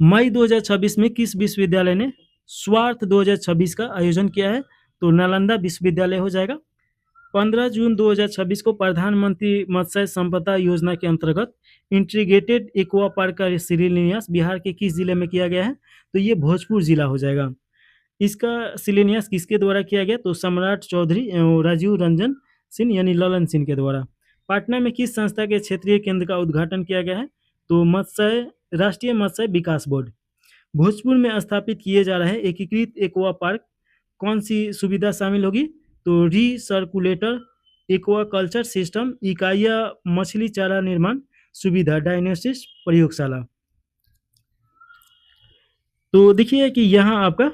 मई 2026 में किस विश्वविद्यालय ने स्वार्थ 2026 का आयोजन किया है? तो नालंदा विश्वविद्यालय हो जाएगा। 15 जून 2026 को प्रधानमंत्री मत्स्य संपदा योजना के अंतर्गत इंटीग्रेटेड एक्वा पार्क का शिलान्यास बिहार के किस जिले में किया गया है? तो ये भोजपुर जिला हो जाएगा। इसका शिलान्यास किसके द्वारा किया गया? तो सम्राट चौधरी एवं राजीव रंजन सिंह यानी ललन सिंह के द्वारा। पटना में किस संस्था के क्षेत्रीय केंद्र का उद्घाटन किया गया है? तो राष्ट्रीय मत्स्य विकास बोर्ड। भोजपुर में स्थापित किए जा रहे एकीकृत एक्वा पार्क कौन सी सुविधा शामिल होगी? तो रिसर्कुलेटर एक्वाकल्चर सिस्टम, इकाइया मछली चारा निर्माण सुविधा, डायग्नोस्टिक्स प्रयोगशाला। तो देखिए कि यहाँ आपका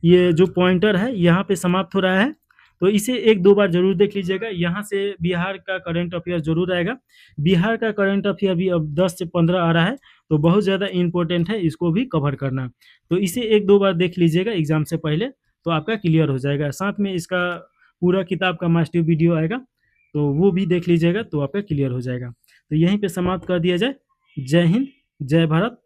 ये जो पॉइंटर है यहाँ पे समाप्त हो रहा है, तो इसे एक दो बार जरूर देख लीजिएगा। यहाँ से बिहार का करंट अफेयर जरूर आएगा। बिहार का करंट अफेयर भी अब 10 से 15 आ रहा है, तो बहुत ज़्यादा इंपॉर्टेंट है, इसको भी कवर करना। तो इसे एक दो बार देख लीजिएगा एग्जाम से पहले, तो आपका क्लियर हो जाएगा। साथ में इसका पूरा किताब का मास्टर वीडियो आएगा, तो वो भी देख लीजिएगा, तो आपका क्लियर हो जाएगा। तो यहीं पे समाप्त कर दिया जाए। जय हिंद, जय भारत।